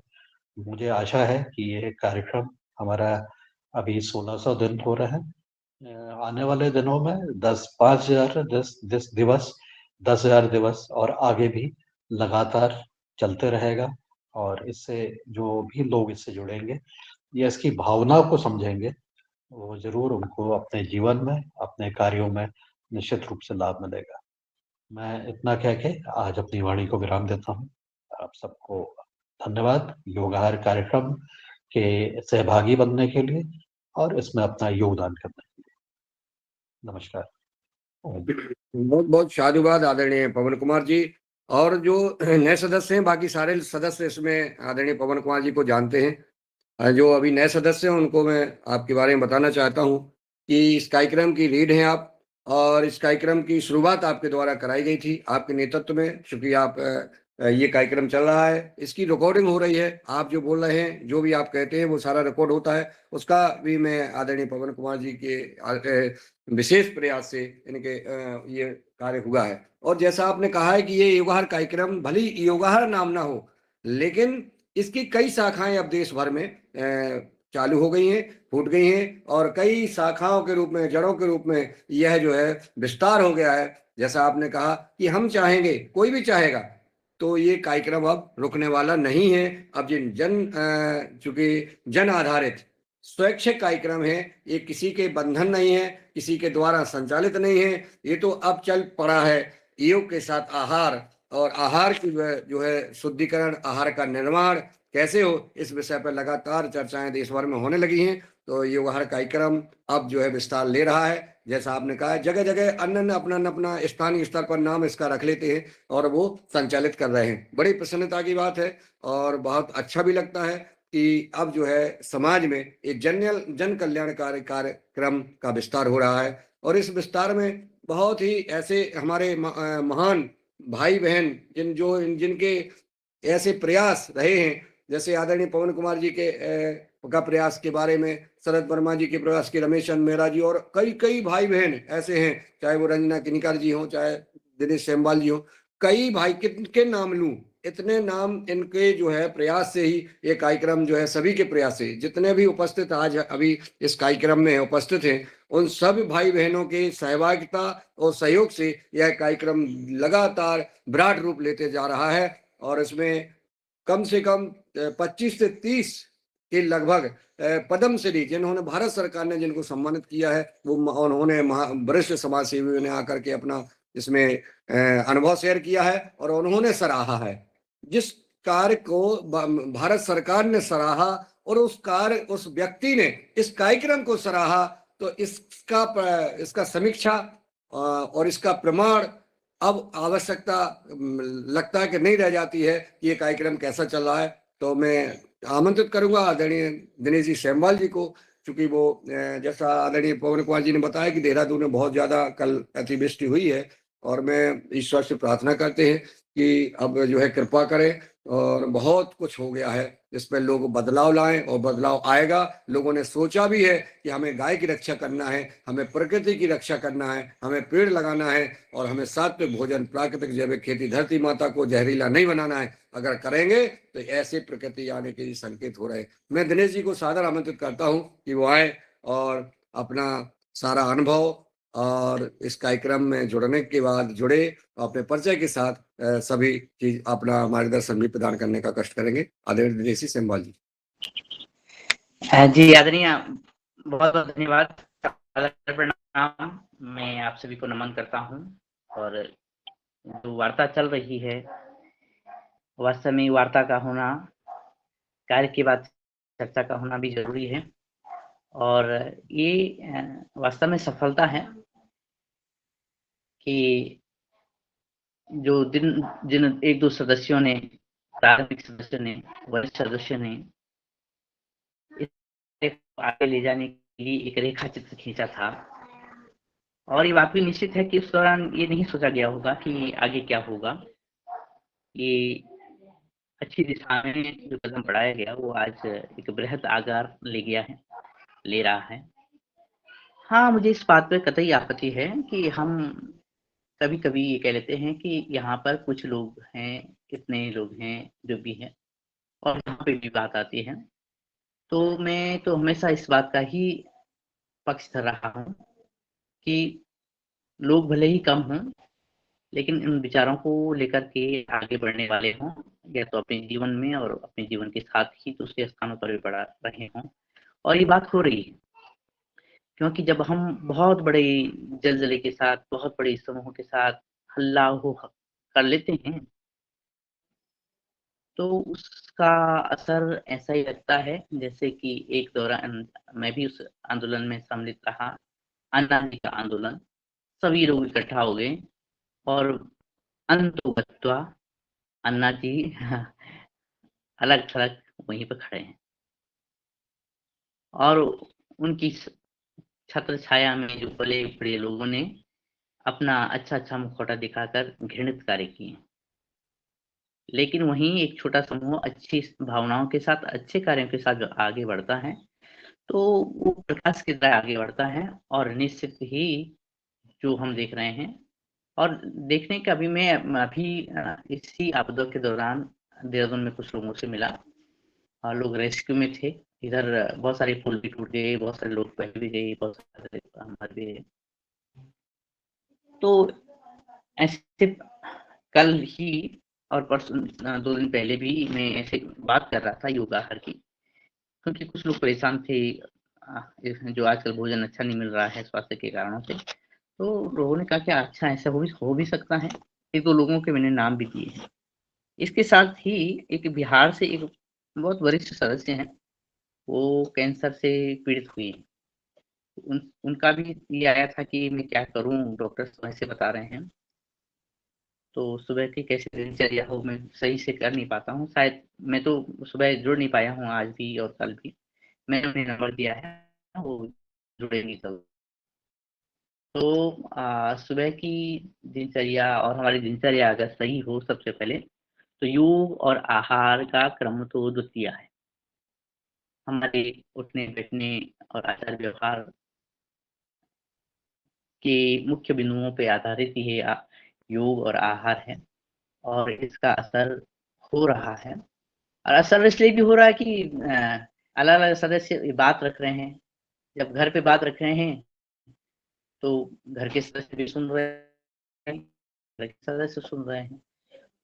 मुझे आशा है कि ये कार्यक्रम हमारा अभी 1600 दिन हो रहा है। आने वाले दिनों में 10 दिवस, 10,000 दिवस और आगे भी लगातार चलते रहेगा और इससे जो भी लोग इससे जुड़ेंगे या इसकी भावना को समझेंगे, वो ज़रूर उनको अपने जीवन में, अपने कार्यों में निश्चित रूप से लाभ मिलेगा। मैं इतना कह के आज अपनी वाणी को विराम देता हूँ। आप सबको धन्यवाद योगाहार कार्यक्रम के सहभागी बनने के लिए और इसमें अपना योगदान करने के लिए। नमस्कार। ओम। बहुत बहुत साधुवाद आदरणीय पवन कुमार जी। और जो नए सदस्य हैं, बाकी सारे सदस्य इसमें आदरणीय पवन कुमार जी को जानते हैं। जो अभी नए सदस्य हैं उनको मैं आपके बारे में बताना चाहता हूँ कि इस कार्यक्रम की लीड हैं आप, और इस कार्यक्रम की शुरुआत आपके द्वारा कराई गई थी आपके नेतृत्व में। चूंकि आप ये कार्यक्रम चल रहा है, इसकी रिकॉर्डिंग हो रही है, आप जो बोल रहे हैं, जो भी आप कहते हैं, वो सारा रिकॉर्ड होता है। उसका भी मैं आदरणीय पवन कुमार जी के विशेष प्रयास से इनके ये कार्य हुआ है। और जैसा आपने कहा है कि ये योगाहार कार्यक्रम भले ही योगाहार नाम ना हो, लेकिन इसकी कई शाखाएं अब देश भर में चालू हो गई हैं, फूट गई हैं, और कई शाखाओं के रूप में, जड़ों के रूप में यह जो है विस्तार हो गया है। जैसा आपने कहा कि हम चाहेंगे, कोई भी चाहेगा, तो ये कार्यक्रम अब रुकने वाला नहीं है। अब जिन चूंकि जन आधारित स्वैच्छिक कार्यक्रम है, ये किसी के बंधन नहीं है, किसी के द्वारा संचालित नहीं है, ये तो अब चल पड़ा है। योग के साथ आहार, और आहार की जो है शुद्धिकरण, आहार का निर्माण कैसे हो, इस विषय पर लगातार चर्चाएं देश भर में होने लगी हैं। तो योगाहार कार्यक्रम अब जो है विस्तार ले रहा है। जैसा आपने कहा, जगह जगह अन्य अपना स्थानीय स्तर पर नाम इसका रख लेते हैं और वो संचालित कर रहे हैं। बड़ी प्रसन्नता की बात है, और बहुत अच्छा भी लगता है कि अब जो है समाज में एक जन कल्याणकारी कार्यक्रम का विस्तार हो रहा है। और इस विस्तार में बहुत ही ऐसे हमारे महान भाई बहन जिनके ऐसे प्रयास रहे हैं, जैसे आदरणीय पवन कुमार जी के का प्रयास के बारे में, शरद वर्मा जी के प्रयास के, रमेश चंद मेहरा जी, और कई कई भाई बहन ऐसे हैं, चाहे वो रंजना किनिकर जी हो, चाहे दिनेश सेमवाल जी हो। कई भाई, किनके नाम लूं, इतने नाम इनके जो है प्रयास से ही ये कार्यक्रम जो है, सभी के प्रयास से, जितने भी उपस्थित आज अभी इस कार्यक्रम में उपस्थित हैं, उन सब भाई बहनों के सहभागिता और सहयोग से यह कार्यक्रम लगातार विराट रूप लेते जा रहा है। और इसमें कम से कम 25 से 30 के लगभग पद्मश्री, जिन्होंने भारत सरकार ने जिनको सम्मानित किया है, वो उन्होंने वरिष्ठ समाज सेवियों ने आकर के अपना इसमें अनुभव शेयर किया है, और उन्होंने सराहा है। जिस कार्य को भारत सरकार ने सराहा, और उस व्यक्ति ने इस कार्यक्रम को सराहा, तो इसका समीक्षा और इसका प्रमाण अब आवश्यकता लगता है कि नहीं रह जाती है कि ये कार्यक्रम कैसा चल रहा है। तो मैं आमंत्रित करूंगा आदरणीय दिनेश जी सेमवाल जी को, चूंकि वो जैसा आदरणीय पवन कुमार जी ने बताया कि देहरादून में बहुत ज्यादा कल अतिवृष्टि हुई है, और मैं ईश्वर से प्रार्थना करते हैं कि अब जो है कृपा करें, और बहुत कुछ हो गया है जिसमें लोग बदलाव लाएं, और बदलाव आएगा। लोगों ने सोचा भी है कि हमें गाय की रक्षा करना है, हमें प्रकृति की रक्षा करना है, हमें पेड़ लगाना है, और हमें सात्विक भोजन, प्राकृतिक जैविक खेती, धरती माता को जहरीला नहीं बनाना है। अगर करेंगे तो ऐसे प्रकृति आने के संकेत हो रहे हैं। मैं दिनेश जी को सादर आमंत्रित करता हूँ कि वो आए और अपना सारा अनुभव और इस कार्यक्रम में जुड़ने के बाद जुड़े, अपने परिचय के साथ सभी चीज अपना मार्गदर्शन भी प्रदान करने का कष्ट करेंगे। आदरणीय दिनेश जी सेमवाल जी। जी आदरणीय, बहुत बहुत धन्यवाद, प्रणाम। मैं आप सभी को नमन करता हूं। और जो वार्ता चल रही है, वास्तव में वार्ता का होना, कार्य के बाद चर्चा का होना भी जरूरी है। और ये वास्तव में सफलता है कि जो जिन एक दो सदस्यों ने, प्रारंभिक सदस्य ने, वरिष्ठ सदस्य ने आगे ले जाने के लिए एक रेखा चित्र खींचा था। और ये बात भी निश्चित है कि उस दौरान ये नहीं सोचा गया होगा कि आगे क्या होगा। ये अच्छी दिशा में जो कदम बढ़ाया गया, वो आज एक बृहद आकार ले रहा है। हाँ, मुझे इस बात पर कतई आपत्ति है कि हम कभी कभी ये कह लेते हैं कि यहाँ पर कुछ लोग हैं, कितने लोग हैं, जो भी हैं, और यहाँ पे भी बात आती है। तो मैं तो हमेशा इस बात का ही पक्षधर रहा हूँ कि लोग भले ही कम हों, लेकिन इन विचारों को लेकर के आगे बढ़ने वाले हों, या तो अपने जीवन में और अपने जीवन के साथ ही दूसरे स्थानों पर भी बढ़ा रहे हों। और ये बात हो रही है, क्योंकि जब हम बहुत बड़े जलजले के साथ, बहुत बड़े समूह के साथ हल्ला हो कर लेते हैं, तो उसका असर ऐसा ही लगता है जैसे कि एक दौरान मैं भी उस आंदोलन में सम्मिलित रहा, अन्ना का आंदोलन। सभी लोग इकट्ठा हो गए और अंतो गत्वा अन्ना जी अलग थलग वहीं पर खड़े हैं और उनकी छत्र छाया में जो बड़े बड़े लोगों ने अपना अच्छा मुखौटा दिखाकर घृणित कार्य किए, लेकिन वहीं एक छोटा समूह अच्छी भावनाओं के साथ, अच्छे कार्यों के साथ जो आगे बढ़ता है, तो वो प्रकाश की तरह आगे बढ़ता है और निश्चित ही जो हम देख रहे हैं और देखने का भी मैं अभी इसी आपदा के दौरान देहरादून में कुछ लोगों से मिला और लोग रेस्क्यू में थे। इधर बहुत सारे पुल भी टूट गए, बहुत सारे लोग बह भी गए, बहुत सारे मर भी गए। तो ऐसे कल ही और परसों 2 दिन पहले भी मैं ऐसे बात कर रहा था योगाहार की, क्योंकि कुछ लोग परेशान थे जो आजकल भोजन अच्छा नहीं मिल रहा है स्वास्थ्य के कारणों से। तो लोगों ने कहा कि अच्छा ऐसा हो भी सकता है। 1-2 लोगों के मैंने नाम भी दिए हैं। इसके साथ ही एक बिहार से एक बहुत वरिष्ठ सदस्य हैं, वो कैंसर से पीड़ित हुए हैं। उनका भी ये आया था कि मैं क्या करूँ, डॉक्टर समय से बता रहे हैं। तो सुबह की कैसी दिनचर्या हो मैं सही से कर नहीं पाता हूँ। शायद मैं तो सुबह जुड़ नहीं पाया हूँ आज भी और कल भी। मैंने उन्हें नंबर दिया है, वो जुड़ेंगी कल। तो सुबह की दिनचर्या और हमारी दिनचर्या अगर सही हो सबसे पहले, तो योग और आहार का क्रम तो द्वितीय है। हमारे उठने-बैठने और आचार-व्यवहार के मुख्य बिंदुओं पे आधारित ये योग और आहार है और इसका असर हो रहा है और असर इसलिए भी हो रहा है कि अलग-अलग सदस्य ये बात रख रहे हैं। जब घर पे बात रख रहे हैं, तो घर के सदस्य भी सुन रहे हैं, घर के सदस्य सुन रहे हैं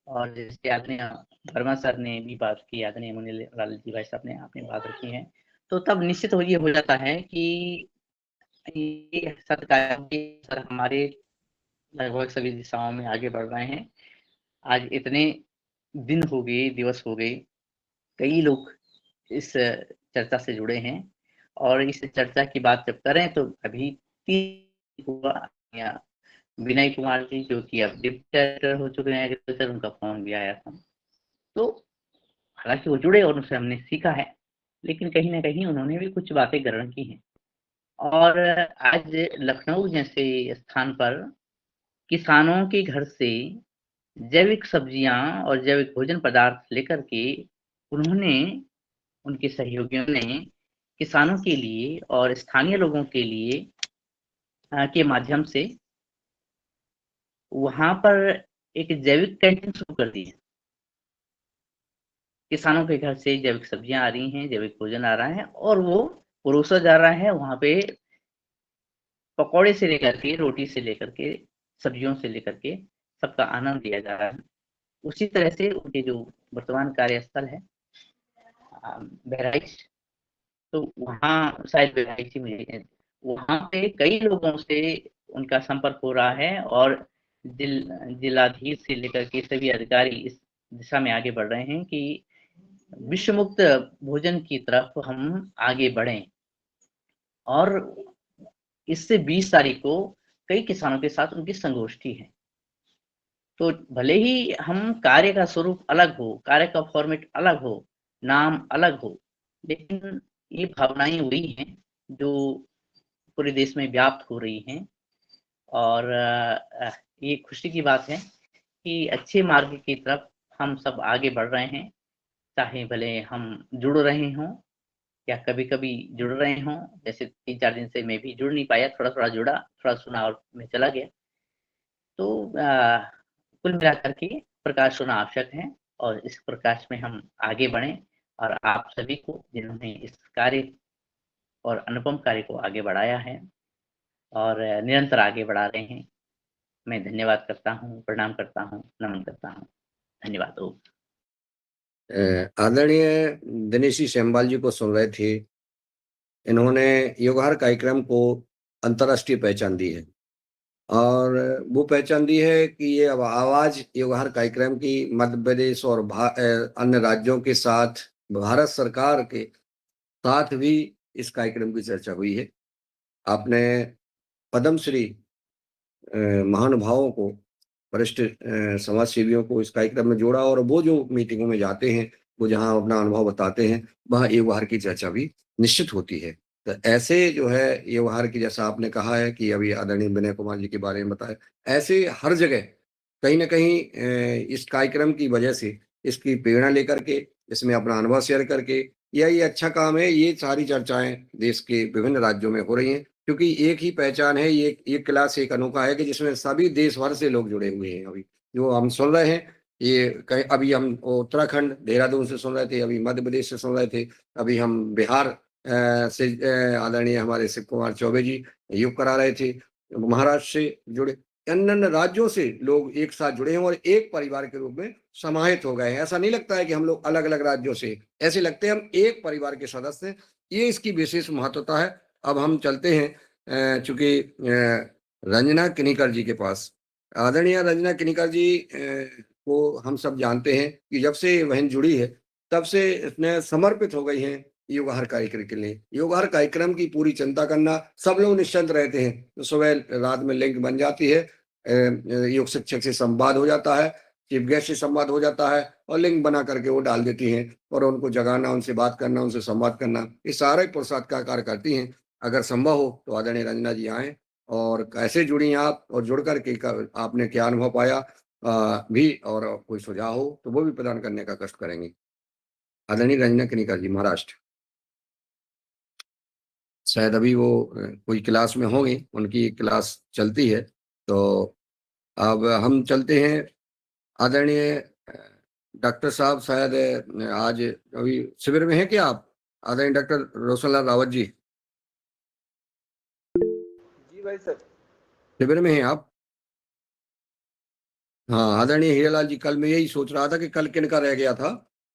और जैसे आदरणीय वर्मा सर ने भी बात की, आदरणीय मुनीलाल लाल जी भाई साहब ने आपने बात रखी है, तो तब निश्चित ये हो जाता है कि ये सत्कार्य सर हमारे लगभग सभी दिशाओं में आगे बढ़ रहे हैं। आज इतने दिन हो गए, दिवस हो गए, कई लोग इस चर्चा से जुड़े हैं और इस चर्चा की बात जब करें तो अभी 3 हुआ या विनय कुमार जी जो कि अब डिप्टी डायरेक्टर हो चुके हैं एग्रीकल्चर, उनका फ़ोन भी आया था। तो हालाँकि वो जुड़े और उनसे हमने सीखा है, लेकिन कहीं न कहीं उन्होंने भी कुछ बातें ग्रहण की हैं और आज लखनऊ जैसे स्थान पर किसानों के घर से जैविक सब्जियाँ और जैविक भोजन पदार्थ लेकर के उन्होंने, उनके सहयोगियों ने किसानों के लिए और स्थानीय लोगों के लिए के माध्यम से वहाँ पर एक जैविक कैंटीन शुरू कर दी है। किसानों के घर से जैविक सब्जियाँ आ रही हैं, जैविक भोजन आ रहा है और वो परोसा जा रहा है वहाँ पे पकौड़े से लेकर के, रोटी से लेकर के, सब्जियों से लेकर के सबका आनंद लिया जा रहा है। उसी तरह से उनके जो वर्तमान कार्यस्थल है बहराइच, तो वहाँ शायद बहराइच ही में वहाँ पे कई लोगों से उनका संपर्क हो रहा है और जिलाधीश से लेकर के सभी अधिकारी इस दिशा में आगे बढ़ रहे हैं कि विश्व मुक्त भोजन की तरफ हम आगे बढ़ें और इससे 20 तारीख को कई किसानों के साथ उनकी संगोष्ठी है। तो भले ही हम कार्य का स्वरूप अलग हो, कार्य का फॉर्मेट अलग हो, नाम अलग हो, लेकिन ये भावनाएँ वही हैं जो पूरे देश में व्याप्त हो रही हैं और ये खुशी की बात है कि अच्छे मार्ग की तरफ हम सब आगे बढ़ रहे हैं, चाहे भले हम जुड़ रहे हों या कभी-कभी जुड़ रहे हों, जैसे 3-4 दिन से मैं भी जुड़ नहीं पाया, थोड़ा-थोड़ा जुड़ा, थोड़ा सुना और मैं चला गया। तो कुल मिलाकर के प्रकाश होना आवश्यक है और इस प्रकाश में हम आगे बढ़ें और आप सभी को जिन्होंने इस कार्य और अनुपम कार्य को आगे बढ़ाया है और निरंतर आगे बढ़ा रहे हैं, मैं धन्यवाद करता हूँ, प्रणाम करता हूँ, नमन करता हूँ। धन्यवाद। ओम। आदरणीय दिनेश जी सेमवाल जी को सुन रहे थे। इन्होंने योगाहार कार्यक्रम को अंतर्राष्ट्रीय पहचान दी है और वो पहचान दी है कि ये अब आवाज़ योगाहार कार्यक्रम की मध्य प्रदेश और अन्य राज्यों के साथ भारत सरकार के साथ भी इस कार्यक्रम की चर्चा हुई है। आपने पद्मश्री महानुभावों को वरिष्ठ समाज सेवियों को इस कार्यक्रम में जोड़ा और वो जो मीटिंगों में जाते हैं, वो जहाँ अपना अनुभव बताते हैं, वहाँ ये व्यवहार की चर्चा भी निश्चित होती है। तो ऐसे जो है ये व्यवहार की, जैसा आपने कहा है कि अभी आदरणीय विनय कुमार जी के बारे में बताया, ऐसे हर जगह कहीं न कहीं इस कार्यक्रम की वजह से, इसकी प्रेरणा लेकर के, इसमें अपना अनुभव शेयर करके, या ये अच्छा काम है, ये सारी चर्चाएँ देश के विभिन्न राज्यों में हो रही हैं। क्योंकि एक ही पहचान है, ये क्लास एक अनोखा है कि जिसमें सभी देश भर से लोग जुड़े हुए हैं अभी। जो हम सुन रहे हैं, ये कहीं अभी हम उत्तराखंड, देहरादून से सुन रहे थे, अभी मध्य प्रदेश से सुन रहे थे, अभी हम बिहार से आदरणीय हमारे शिव कुमार चौबे जी योग करा रहे थे, महाराष्ट्र से जुड़े, अन्य-अन्य राज्यों से लोग एक साथ जुड़े हैं और एक परिवार के रूप में समाहित हो गए हैं। ऐसा नहीं लगता है कि हम लोग अलग-अलग राज्यों से, ऐसे लगते हैं हम एक परिवार के सदस्य हैं। ये इसकी विशेष महत्वता है। अब हम चलते हैं चूँकि रंजना किनीकर जी के पास। आदरणीय रंजना किनीकर जी को हम सब जानते हैं कि जब से ये बहन जुड़ी है, तब से इसने समर्पित हो गई हैं योगाहार कार्यक्रम के लिए। योगाहार कार्यक्रम की पूरी चिंता करना, सब लोग निश्चिंत रहते हैं, तो सुबह रात में लिंक बन जाती है, योग शिक्षक से संवाद हो जाता है, चीफ गेस्ट से संवाद हो जाता है और लिंक बना करके वो डाल देती हैं और उनको जगाना, उनसे बात करना, उनसे संवाद करना, ये सारे पुरुषार्थ का कार्य करती हैं। अगर संभव हो तो आदरणीय रंजना जी आएँ और कैसे जुड़ी आप और जुड़ कर के क आपने क्या अनुभव पाया भी, और कोई सुझाव हो तो वो भी प्रदान करने का कष्ट करेंगे। आदरणीय रंजना किनीकर जी, महाराष्ट्र। शायद अभी वो कोई क्लास में होंगे, उनकी क्लास चलती है। तो अब हम चलते हैं आदरणीय डॉक्टर साहब, शायद आज अभी शिविर में हैं क्या आप? आदरणीय डॉक्टर रोशनलाल रावत जी, जी भाई सर। शिविर में हैं आप? हाँ, आदरणीय हीरालाल जी, कल मैं यही सोच रहा था कि कल किनका रह गया था,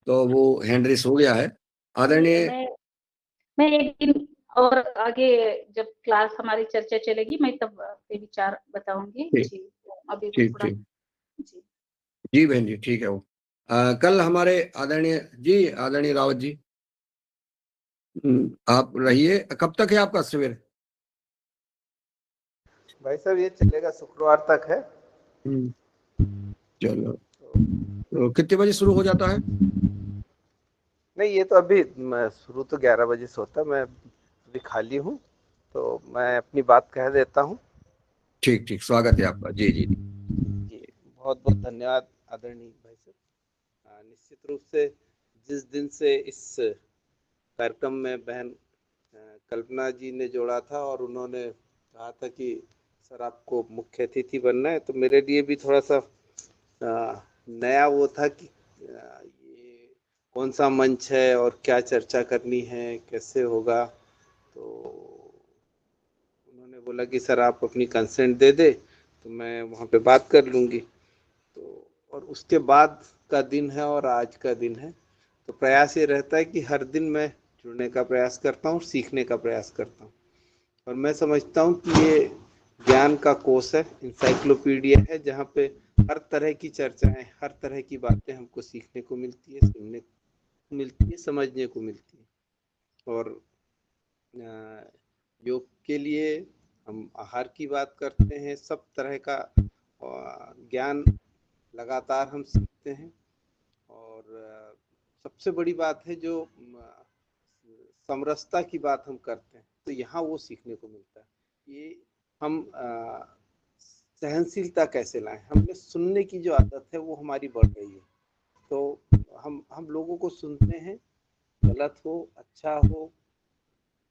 तो वो हैंड रेस हो गया है। आदरणीय मैं एक दिन और आगे जब क्लास हमारी चर्चा चलेगी, मैं तब अपने विचार बताऊंगी ठीक, जी। अभी ठीक, थोड़ा ठीक। जी। जी बहन जी, ठीक है वो। कल हमारे आदरणीय जी, आदरणीय रावत जी, आप रहिए। कब तक है आपका शिविर? भाई साहब ये चलेगा, शुक्रवार तक है। चलो, तो कितने बजे शुरू हो जाता है? नहीं, ये तो अभी शुरू तो 11 बजे से होता है। मैं अभी खाली हूँ, तो मैं अपनी बात कह देता हूँ। ठीक, ठीक, स्वागत है आपका। जी, जी। जी, बहुत बहुत धन्यवाद आदरणीय भाई साहब। निश्चित रूप से जिस दिन से इस कार्यक्रम में बहन कल्पना जी ने जोड़ा था और उन्होंने कहा था कि सर आपको मुख्य अतिथि बनना है, तो मेरे लिए भी थोड़ा सा नया वो था कि ये कौन सा मंच है और क्या चर्चा करनी है, कैसे होगा। तो उन्होंने बोला कि सर आप अपनी कंसेंट दे दे तो मैं वहाँ पे बात कर लूँगी। तो और उसके बाद का दिन है और आज का दिन है, तो प्रयास ये रहता है कि हर दिन मैं जुड़ने का प्रयास करता हूँ, सीखने का प्रयास करता हूँ। और मैं समझता हूँ कि ये ज्ञान का कोष है, इंसाइक्लोपीडिया है, जहाँ पे हर तरह की चर्चाएं, हर तरह की बातें हमको सीखने को मिलती है, सुनने को मिलती है, समझने को मिलती है। और योग के लिए हम आहार की बात करते हैं, सब तरह का ज्ञान लगातार हम सीखते हैं। और सबसे बड़ी बात है जो समरसता की बात हम करते हैं, तो यहाँ वो सीखने को मिलता है। ये हम सहनशीलता कैसे लाएं, हमें सुनने की जो आदत है वो हमारी बढ़ रही है। तो हम लोगों को सुनते हैं, गलत हो अच्छा हो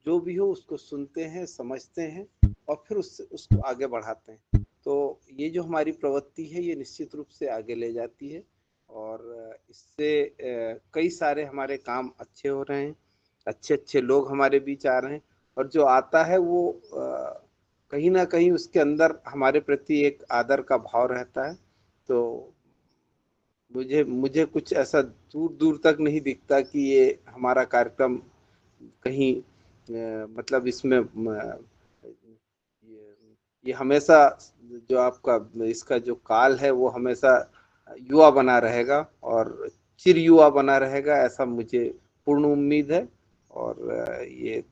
जो भी हो उसको सुनते हैं, समझते हैं और फिर उसको आगे बढ़ाते हैं। तो ये जो हमारी प्रवृत्ति है ये निश्चित रूप से आगे ले जाती है और इससे कई सारे हमारे काम अच्छे हो रहे हैं, अच्छे अच्छे लोग हमारे बीच आ रहे हैं और जो आता है वो कहीं ना कहीं उसके अंदर हमारे प्रति एक आदर का भाव रहता है। तो मुझे कुछ ऐसा दूर दूर तक नहीं दिखता कि ये हमारा कार्यक्रम कहीं मतलब इसमें ये हमेशा जो आपका इसका जो काल है वो हमेशा युवा बना रहेगा और चिर युवा बना रहेगा, ऐसा मुझे पूर्ण उम्मीद है। और ये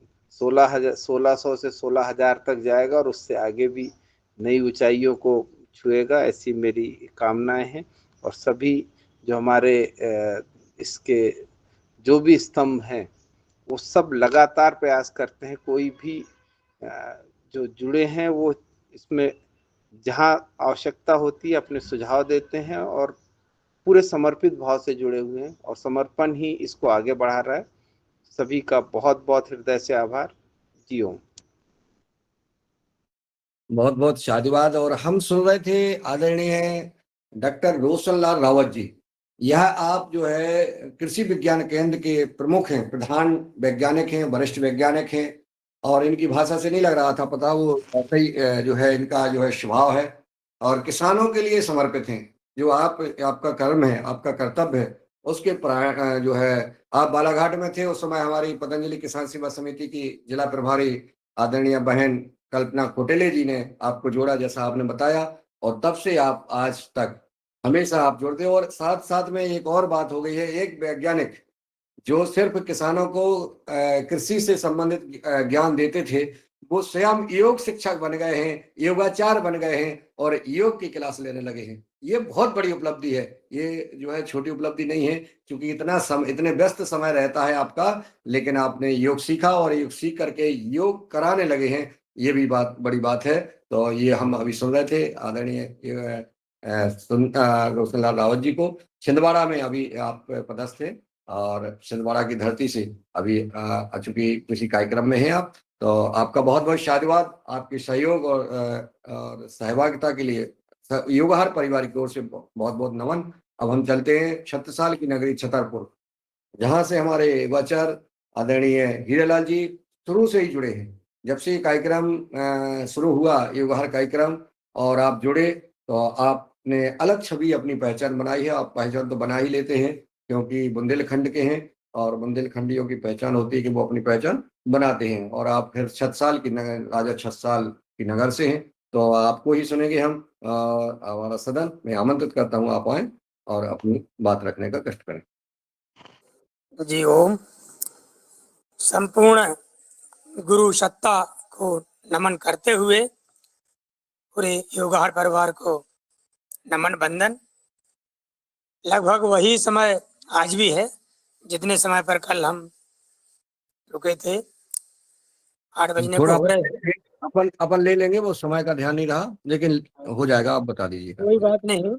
1600 से 16,000 तक जाएगा और उससे आगे भी नई ऊंचाइयों को छुएगा, ऐसी मेरी कामनाएं हैं। और सभी जो हमारे इसके जो भी स्तंभ हैं वो सब लगातार प्रयास करते हैं। कोई भी जो जुड़े हैं वो इसमें जहां आवश्यकता होती है अपने सुझाव देते हैं और पूरे समर्पित भाव से जुड़े हुए हैं, और समर्पण ही इसको आगे बढ़ा रहा है। सभी का बहुत बहुत हृदय से आभार। जी ओम। बहुत बहुत साधुवाद। और हम सुन रहे थे आदरणीय डॉक्टर रोशन लाल रावत जी। यह आप जो है कृषि विज्ञान केंद्र के प्रमुख हैं, प्रधान वैज्ञानिक हैं, वरिष्ठ वैज्ञानिक हैं। और इनकी भाषा से नहीं लग रहा था पता, वो ऐसे ही जो है इनका जो है स्वभाव है और किसानों के लिए समर्पित हैं। जो आपका कर्म है, आपका कर्तव्य है, उसके जो है आप बालाघाट में थे उस समय। हमारी पतंजलि किसान सेवा समिति की जिला प्रभारी आदरणीय बहन कल्पना कोटेले जी ने आपको जोड़ा, जैसा आपने बताया, और तब से आप आज तक हमेशा आप जुड़ते हो। और साथ साथ में एक और बात हो गई है, एक वैज्ञानिक जो सिर्फ किसानों को कृषि से संबंधित ज्ञान देते थे, वो स्वयं योग शिक्षक बन गए हैं, योगाचार्य बन गए हैं और योग की क्लास लेने लगे हैं। ये बहुत बड़ी उपलब्धि है। ये जो है छोटी उपलब्धि नहीं है, क्योंकि इतने व्यस्त समय रहता है आपका, लेकिन आपने योग सीखा और योग सीख करके योग कराने लगे हैं। ये भी बड़ी बात है। तो ये हम अभी सुन रहे थे आदरणीय रोशन लाल रावत जी को। छिंदवाड़ा में अभी आप पदस्थ थे और छिंदवाड़ा की धरती से अभी चूंकि किसी कार्यक्रम में हैं आप, तो आपका बहुत बहुत साधुवाद। आपके सहयोग और सहभागिता के लिए योगहार परिवार की ओर से बहुत बहुत नमन। अब हम चलते हैं छत्रसाल की नगरी छतरपुर, जहां से हमारे युवाचार्य आदरणीय हीरालाल जी शुरू से ही जुड़े हैं। जब से ये कार्यक्रम शुरू हुआ, योगहार कार्यक्रम, और आप जुड़े, तो आपने अलग छवि अपनी पहचान बनाई है। आप पहचान तो बना ही लेते हैं, क्योंकि बुंदेलखंड के हैं और बुंदेलखंडियों की पहचान होती है कि वो अपनी पहचान बनाते हैं। और आप फिर छत्रसाल की नगर, राजा छत्रसाल की नगर से हैं, तो आपको ही सुनेंगे हम। हमारा सदन मैं आमंत्रित करता हूँ, आप आए और अपनी बात रखने का कष्ट करें। जी ओम। संपूर्ण गुरु सत्ता को नमन करते हुए पूरे योगहार परिवार को नमन बंदन। लगभग वही समय आज भी है जितने समय पर कल हम रुके थे। 8 बजने को हो रहे। अपन ले लेंगे, वो समय का ध्यान नहीं रहा, लेकिन हो जाएगा, आप बता दीजिएगा। कोई बात नहीं।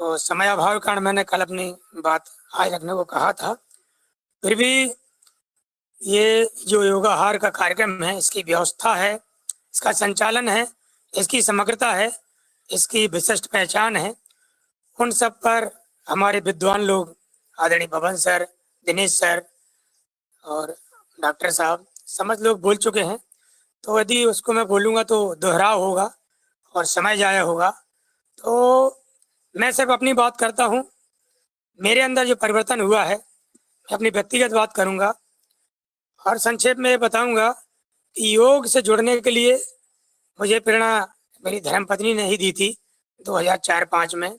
तो समय अभाव के कारण मैंने कल अपनी बात आज रखने को कहा था। फिर भी ये जो योगाहार का कार्यक्रम है, इसकी व्यवस्था है, इसका संचालन है, इसकी समग्रता है, इसकी विशिष्ट पहचान है, उन सब पर हमारे विद्वान लोग आदरणीय भवन सर, दिनेश सर और डॉक्टर साहब समझ लोग बोल चुके हैं। तो यदि उसको मैं बोलूँगा तो दोहराव होगा और समय जाया होगा। तो मैं सिर्फ अपनी बात करता हूँ। मेरे अंदर जो परिवर्तन हुआ है, मैं अपनी व्यक्तिगत बात करूँगा और संक्षेप में बताऊँगा कि योग से जुड़ने के लिए मुझे प्रेरणा मेरी धर्मपत्नी ने ही दी थी 2004-05 में।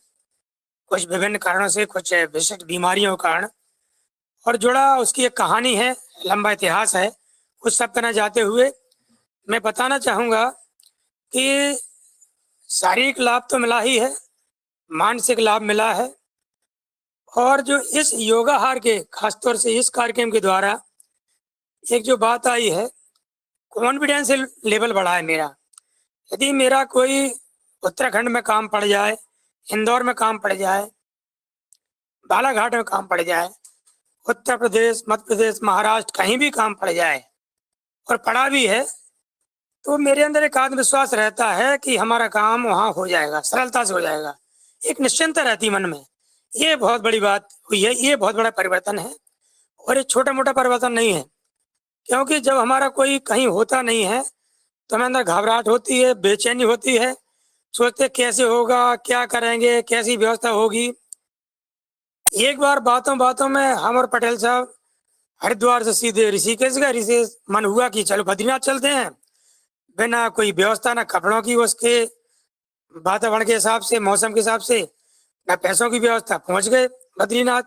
कुछ विभिन्न कारणों से, कुछ विशिष्ट बीमारियों के कारण, और जुड़ा। उसकी एक कहानी है, लंबा इतिहास है। उस सब पर न जाते हुए मैं बताना चाहूँगा कि शारीरिक लाभ तो मिला ही है, मानसिक लाभ मिला है। और जो इस योगाहार के खासतौर से इस कार्यक्रम के द्वारा एक जो बात आई है, कॉन्फिडेंस लेवल बढ़ा है मेरा। यदि मेरा कोई उत्तराखंड में काम पड़ जाए, इंदौर में काम पड़ जाए, बालाघाट में काम पड़ जाए, उत्तर प्रदेश, मध्य प्रदेश, महाराष्ट्र, कहीं भी काम पड़ जाए और पड़ा भी है, तो मेरे अंदर एक आत्मविश्वास रहता है कि हमारा काम वहाँ हो जाएगा, सरलता से हो जाएगा। एक निश्चिंतता रहती मन में। ये बहुत बड़ी बात हुई है, ये बहुत बड़ा परिवर्तन है और ये छोटा मोटा परिवर्तन नहीं है। क्योंकि जब हमारा कोई कहीं होता नहीं है तो हमें अंदर घबराहट होती है, बेचैनी होती है, सोचते कैसे होगा, क्या करेंगे, कैसी व्यवस्था होगी। एक बार बातों बातों में हम और पटेल साहब हरिद्वार से सीधे ऋषिकेश गए। ऋषिकेश मन हुआ कि चलो बद्रीनाथ चलते हैं। बिना कोई व्यवस्था, ना कपड़ों की, उसके वातावरण के हिसाब से, मौसम के हिसाब से, ना पैसों की व्यवस्था, पहुंच गए बद्रीनाथ।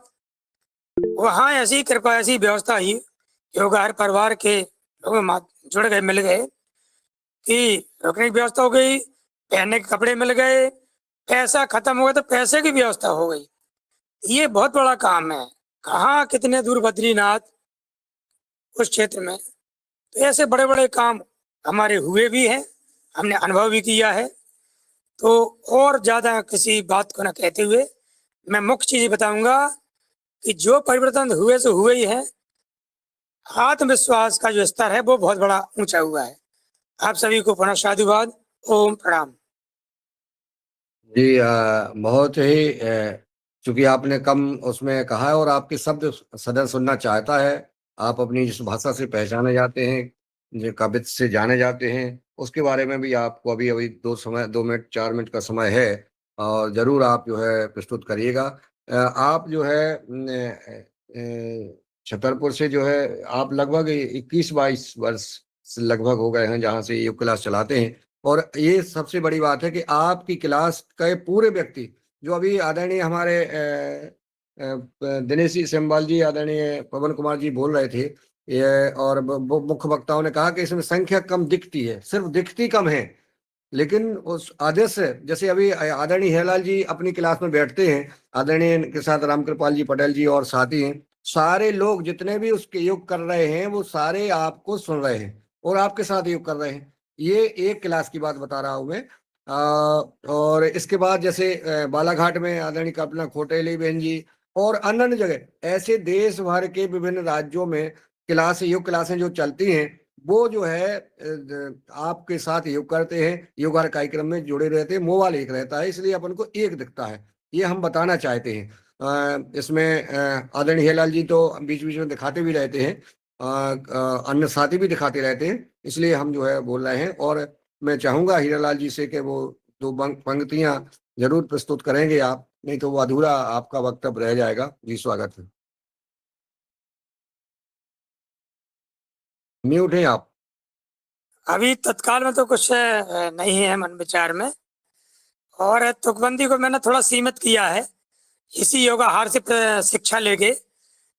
वहाँ ऐसी कृपा, ऐसी व्यवस्था ही योगाहार परिवार के लोग जुड़ गए, मिल गए कि रुकने की व्यवस्था हो गई, पहनने के कपड़े मिल गए, पैसा खत्म हो गया तो पैसे की व्यवस्था हो गई। ये बहुत बड़ा काम है। कहाँ कितने दूर बद्रीनाथ उस क्षेत्र में, तो ऐसे बड़े बड़े काम हमारे हुए भी हैं, हमने अनुभव भी किया है। तो और ज्यादा किसी बात को न कहते हुए मैं मुख्य चीज बताऊंगा कि जो परिवर्तन हुए सो हुए ही है। आत्मविश्वास का जो स्तर है वो बहुत बड़ा ऊंचा हुआ है। आप सभी को पुनः साधुवाद, ओम प्रणाम। जी बहुत ही चूंकि आपने कम उसमें कहा है और आपके शब्द सदन सुनना चाहता है। आप अपनी जिस भाषा से पहचाने जाते हैं, जो कवित से जाने जाते हैं, उसके बारे में भी आपको अभी अभी 2 मिनट 4 मिनट का समय है और जरूर आप जो है प्रस्तुत करिएगा। आप जो है छतरपुर से जो है आप लगभग 21-22 वर्ष से लगभग हो गए हैं जहाँ से योग क्लास चलाते हैं। और ये सबसे बड़ी बात है कि आपकी क्लास के पूरे व्यक्ति जो अभी आदरणीय हमारे दिनेश जी सेमवाल जी, आदरणीय पवन कुमार जी बोल रहे थे, ये और मुख्य वक्ताओं ने कहा कि इसमें संख्या कम दिखती है, सिर्फ दिखती कम है, लेकिन उस आदेश जैसे अभी आदरणीय हीरालाल जी अपनी क्लास में बैठते हैं, आदरणीय के साथ रामकृपाल जी पटेल जी और साथी हैं, सारे लोग जितने भी उसके योग कर रहे हैं वो सारे आपको सुन रहे हैं और आपके साथ योग कर रहे हैं। ये एक क्लास की बात बता रहा हूं मैं। और इसके बाद जैसे बालाघाट में आदरणीय कल्पना खोटेली बहन जी और अन्य जगह ऐसे देश भर के विभिन्न राज्यों में योग क्लासें जो चलती हैं, वो जो है आपके साथ योग करते हैं, योगा कार्यक्रम में जुड़े रहते हैं। मोबाइल एक रहता है इसलिए अपन को एक दिखता है, ये हम बताना चाहते हैं। इसमें आदरणीय हीरालाल जी तो बीच बीच में दिखाते भी रहते हैं, अन्य साथी भी दिखाते रहते हैं, इसलिए हम जो है बोल रहे हैं। और मैं चाहूंगा हीरालाल जी से कि वो 2 पंक्तियां जरूर प्रस्तुत करेंगे आप, नहीं तो वो अधूरा आपका वक्तव्य रह जाएगा। जी स्वागत है। म्यूट हैं आप। अभी तत्काल में तो कुछ नहीं है मन विचार में, और तुकबंदी को मैंने थोड़ा सीमित किया है इसी योगाहार से शिक्षा लेके।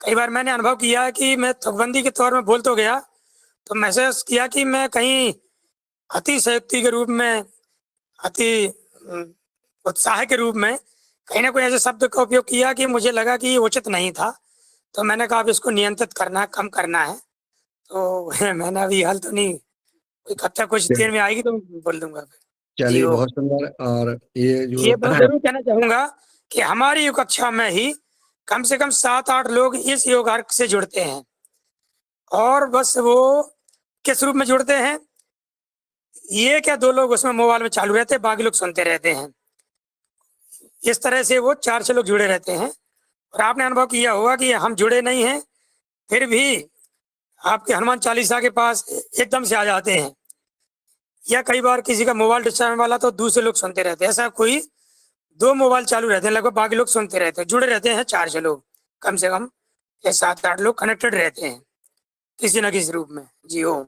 कई बार मैंने अनुभव किया है कि मैं तुकबंदी के तौर में बोल तो गया, तो महसूस किया कि मैं कहीं अतिशयोक्ति के रूप में, अति उत्साह के रूप में कहीं ना कोई ऐसे शब्द का उपयोग किया कि मुझे लगा कि ये उचित नहीं था। तो मैंने कहा अब इसको नियंत्रित करना है, कम करना है। तो मैंने अभी हाल तो नहीं, कक्षा कुछ देर में आएगी तो बोल दूंगा। चलिए बहुत सुंदर। और ये जो ये मैं जरूर कहना चाहूंगा कि हमारी योग कक्षा में ही कम से कम 7-8 लोग इस योग अर्क से जुड़ते हैं, और बस वो किस रूप में जुड़ते हैं, ये क्या 2 लोग उसमें मोबाइल में चालू रहते हैं, बाकी लोग सुनते रहते हैं। इस तरह से वो 4-6 लोग जुड़े रहते हैं। और आपने अनुभव किया होगा कि हम जुड़े नहीं हैं, फिर भी आपके हनुमान चालीसा के पास एकदम से आ जाते हैं, या कई बार किसी का मोबाइल डिस्टर्ब वाला तो दूसरे लोग सुनते रहते हैं। ऐसा कोई 2 मोबाइल चालू रहते हैं, लगभग बाकी लोग सुनते रहते हैं। जुड़े रहते हैं 4-6 लोग, कम से कम या 7-8 लोग कनेक्टेड रहते हैं किसी न किसी रूप में। जी ओम।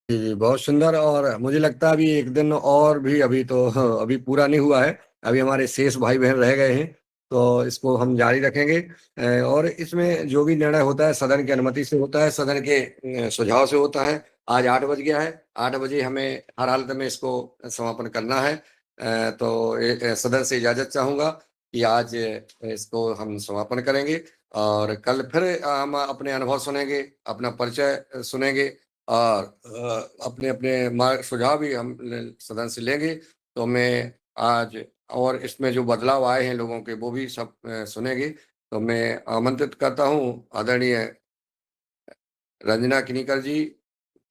जी बहुत सुंदर। और मुझे लगता है अभी एक दिन और भी, अभी तो अभी पूरा नहीं हुआ है, अभी हमारे शेष भाई बहन रह गए हैं, तो इसको हम जारी रखेंगे। और इसमें जो भी निर्णय होता है सदन की अनुमति से होता है, सदन के सुझाव से होता है। आज 8 बज गया है, 8 बजे हमें हर हालत में इसको समापन करना है। तो सदन से इजाजत चाहूंगा कि आज इसको हम समापन करेंगे, और कल फिर हम अपने अनुभव सुनेंगे, अपना परिचय सुनेंगे, और अपने अपने मार्ग सुझाव भी हम सदन से लेंगे। तो मैं आज और इसमें जो बदलाव आए हैं लोगों के वो भी सब सुनेंगे। तो मैं आमंत्रित करता हूँ आदरणीय रंजना किनीकर जी,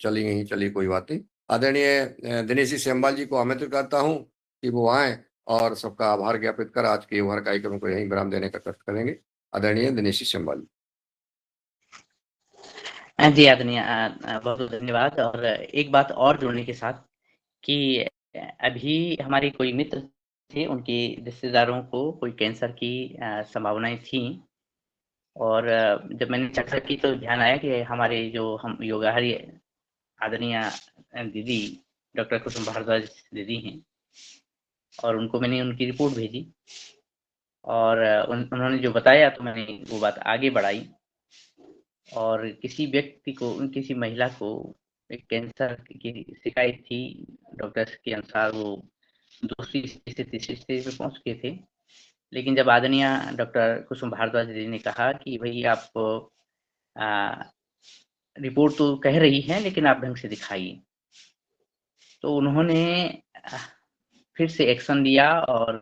चली कोई बात नहीं, आदरणीय दिनेश जी सेमवाल जी को आमंत्रित करता हूँ कि वो आए और सबका आभार ज्ञापित कर आज के योगा कार्यक्रम को यहीं विराम देने का कष्ट करेंगे। आदरणीय दिनेश जी सेमवाल जी आदरणीय, बहुत बहुत धन्यवाद। और एक बात और जोड़ने के साथ कि अभी हमारे कोई मित्र थे, उनके रिश्तेदारों को कोई कैंसर की संभावनाएं थी, और जब मैंने चर्चा की तो ध्यान आया कि हमारे जो हम योगाहारी आदरणीय दीदी डॉक्टर कुसुम भारद्वाज दीदी हैं, और उनको मैंने उनकी रिपोर्ट भेजी, और उन्होंने जो बताया तो मैंने वो बात आगे बढ़ाई। और किसी व्यक्ति को, किसी महिला को एक कैंसर की शिकायत थी, डॉक्टर्स के अनुसार वो दूसरी स्टेज से तीसरी स्टेज पे पहुँच गए थे। लेकिन जब आदरणीय डॉक्टर कुसुम भारद्वाज जी ने कहा कि भई आप रिपोर्ट तो कह रही है लेकिन आप ढंग से दिखाइए। तो उन्होंने फिर से एक्शन लिया और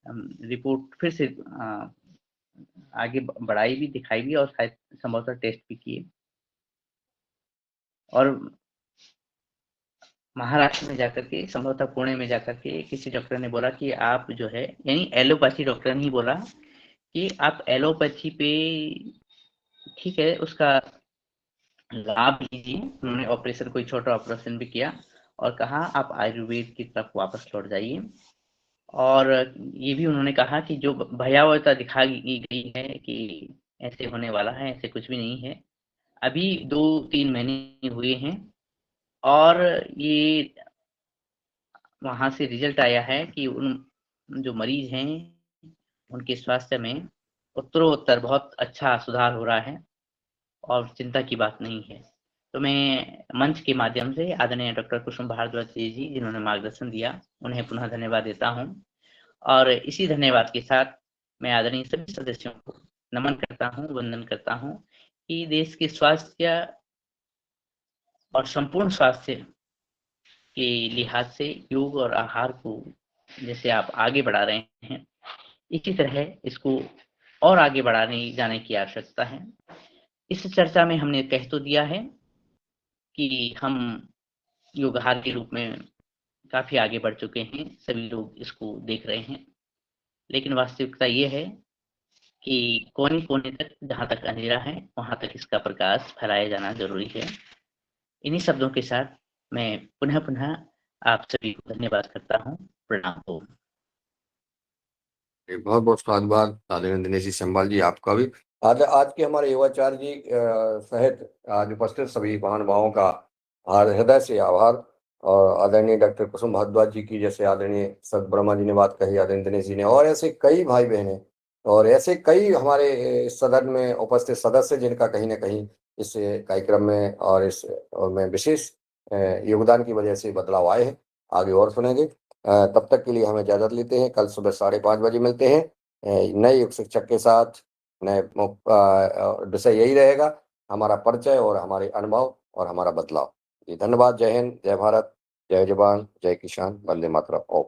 रिपोर्ट फिर से आगे बढ़ाई भी, दिखाई भी और शायद संभवतः टेस्ट भी किए। और महाराष्ट्र में जाकर के, संभवतः पुणे में जाकर के किसी डॉक्टर ने बोला कि आप जो है, यानी एलोपैथी डॉक्टर ने ही बोला कि आप एलोपैथी पे ठीक है उसका लाभ लीजिए। उन्होंने ऑपरेशन, कोई छोटा ऑपरेशन भी किया और कहा आप आयुर्वेद की तरफ वापस लौट जाइए। और ये भी उन्होंने कहा कि जो भयावहता दिखाई गई है कि ऐसे होने वाला है, ऐसे कुछ भी नहीं है। अभी 2-3 महीने हुए हैं और ये वहाँ से रिजल्ट आया है कि उन जो मरीज हैं उनके स्वास्थ्य में उत्तरोत्तर बहुत अच्छा सुधार हो रहा है और चिंता की बात नहीं है। तो मैं मंच के माध्यम से आदरणीय डॉक्टर कुसुम भारद्वाज जी जिन्होंने मार्गदर्शन दिया, उन्हें पुनः धन्यवाद देता हूँ। और इसी धन्यवाद के साथ मैं आदरणीय सभी सदस्यों को नमन करता हूँ, वंदन करता हूँ कि देश के स्वास्थ्य और संपूर्ण स्वास्थ्य के लिहाज से योग और आहार को जैसे आप आगे बढ़ा रहे हैं, इसी तरह इसको और आगे बढ़ाने जाने की आवश्यकता है। इस चर्चा में हमने कह तो दिया है कि हम योग आहार के रूप में काफ़ी आगे बढ़ चुके हैं, सभी लोग इसको देख रहे हैं। लेकिन वास्तविकता ये है कि कोने-कोने तक, जहाँ तक अंधेरा है, वहाँ तक इसका प्रकाश फैलाया जाना ज़रूरी है। इन्हीं शब्दों के साथ मैं पुनः आप सभी को धन्यवाद करता हूँ। प्रणाम। ओम। बहुत बहुत धन्यवाद आदरणीय दिनेश जी संभाल जी, आपका भी। आज के हमारे युवाचार्य जी सहित आज उपस्थित सभी महानुभावों का हृदय से आभार। और आदरणीय डॉक्टर कुसुम भारद्वाज जी की, जैसे आदरणीय सत ब्रह्मा जी ने बात कही, आदरणीय दिनेश जी ने, और ऐसे कई भाई बहने और ऐसे कई हमारे इस सदन में उपस्थित सदस्य जिनका कहीं ना कहीं इस कार्यक्रम में और इस और में विशेष योगदान की वजह से बदलाव आए हैं। आगे और सुनेंगे। तब तक के लिए हमें इजाजत लेते हैं। कल सुबह 5:30 बजे मिलते हैं नए युग शिक्षक के साथ। नए विषय यही रहेगा, हमारा परिचय और हमारे अनुभव और हमारा बदलाव। जी धन्यवाद। जय हिंद, जय भारत, जय जवान, जय किसान, वंदे मातरम। ओम।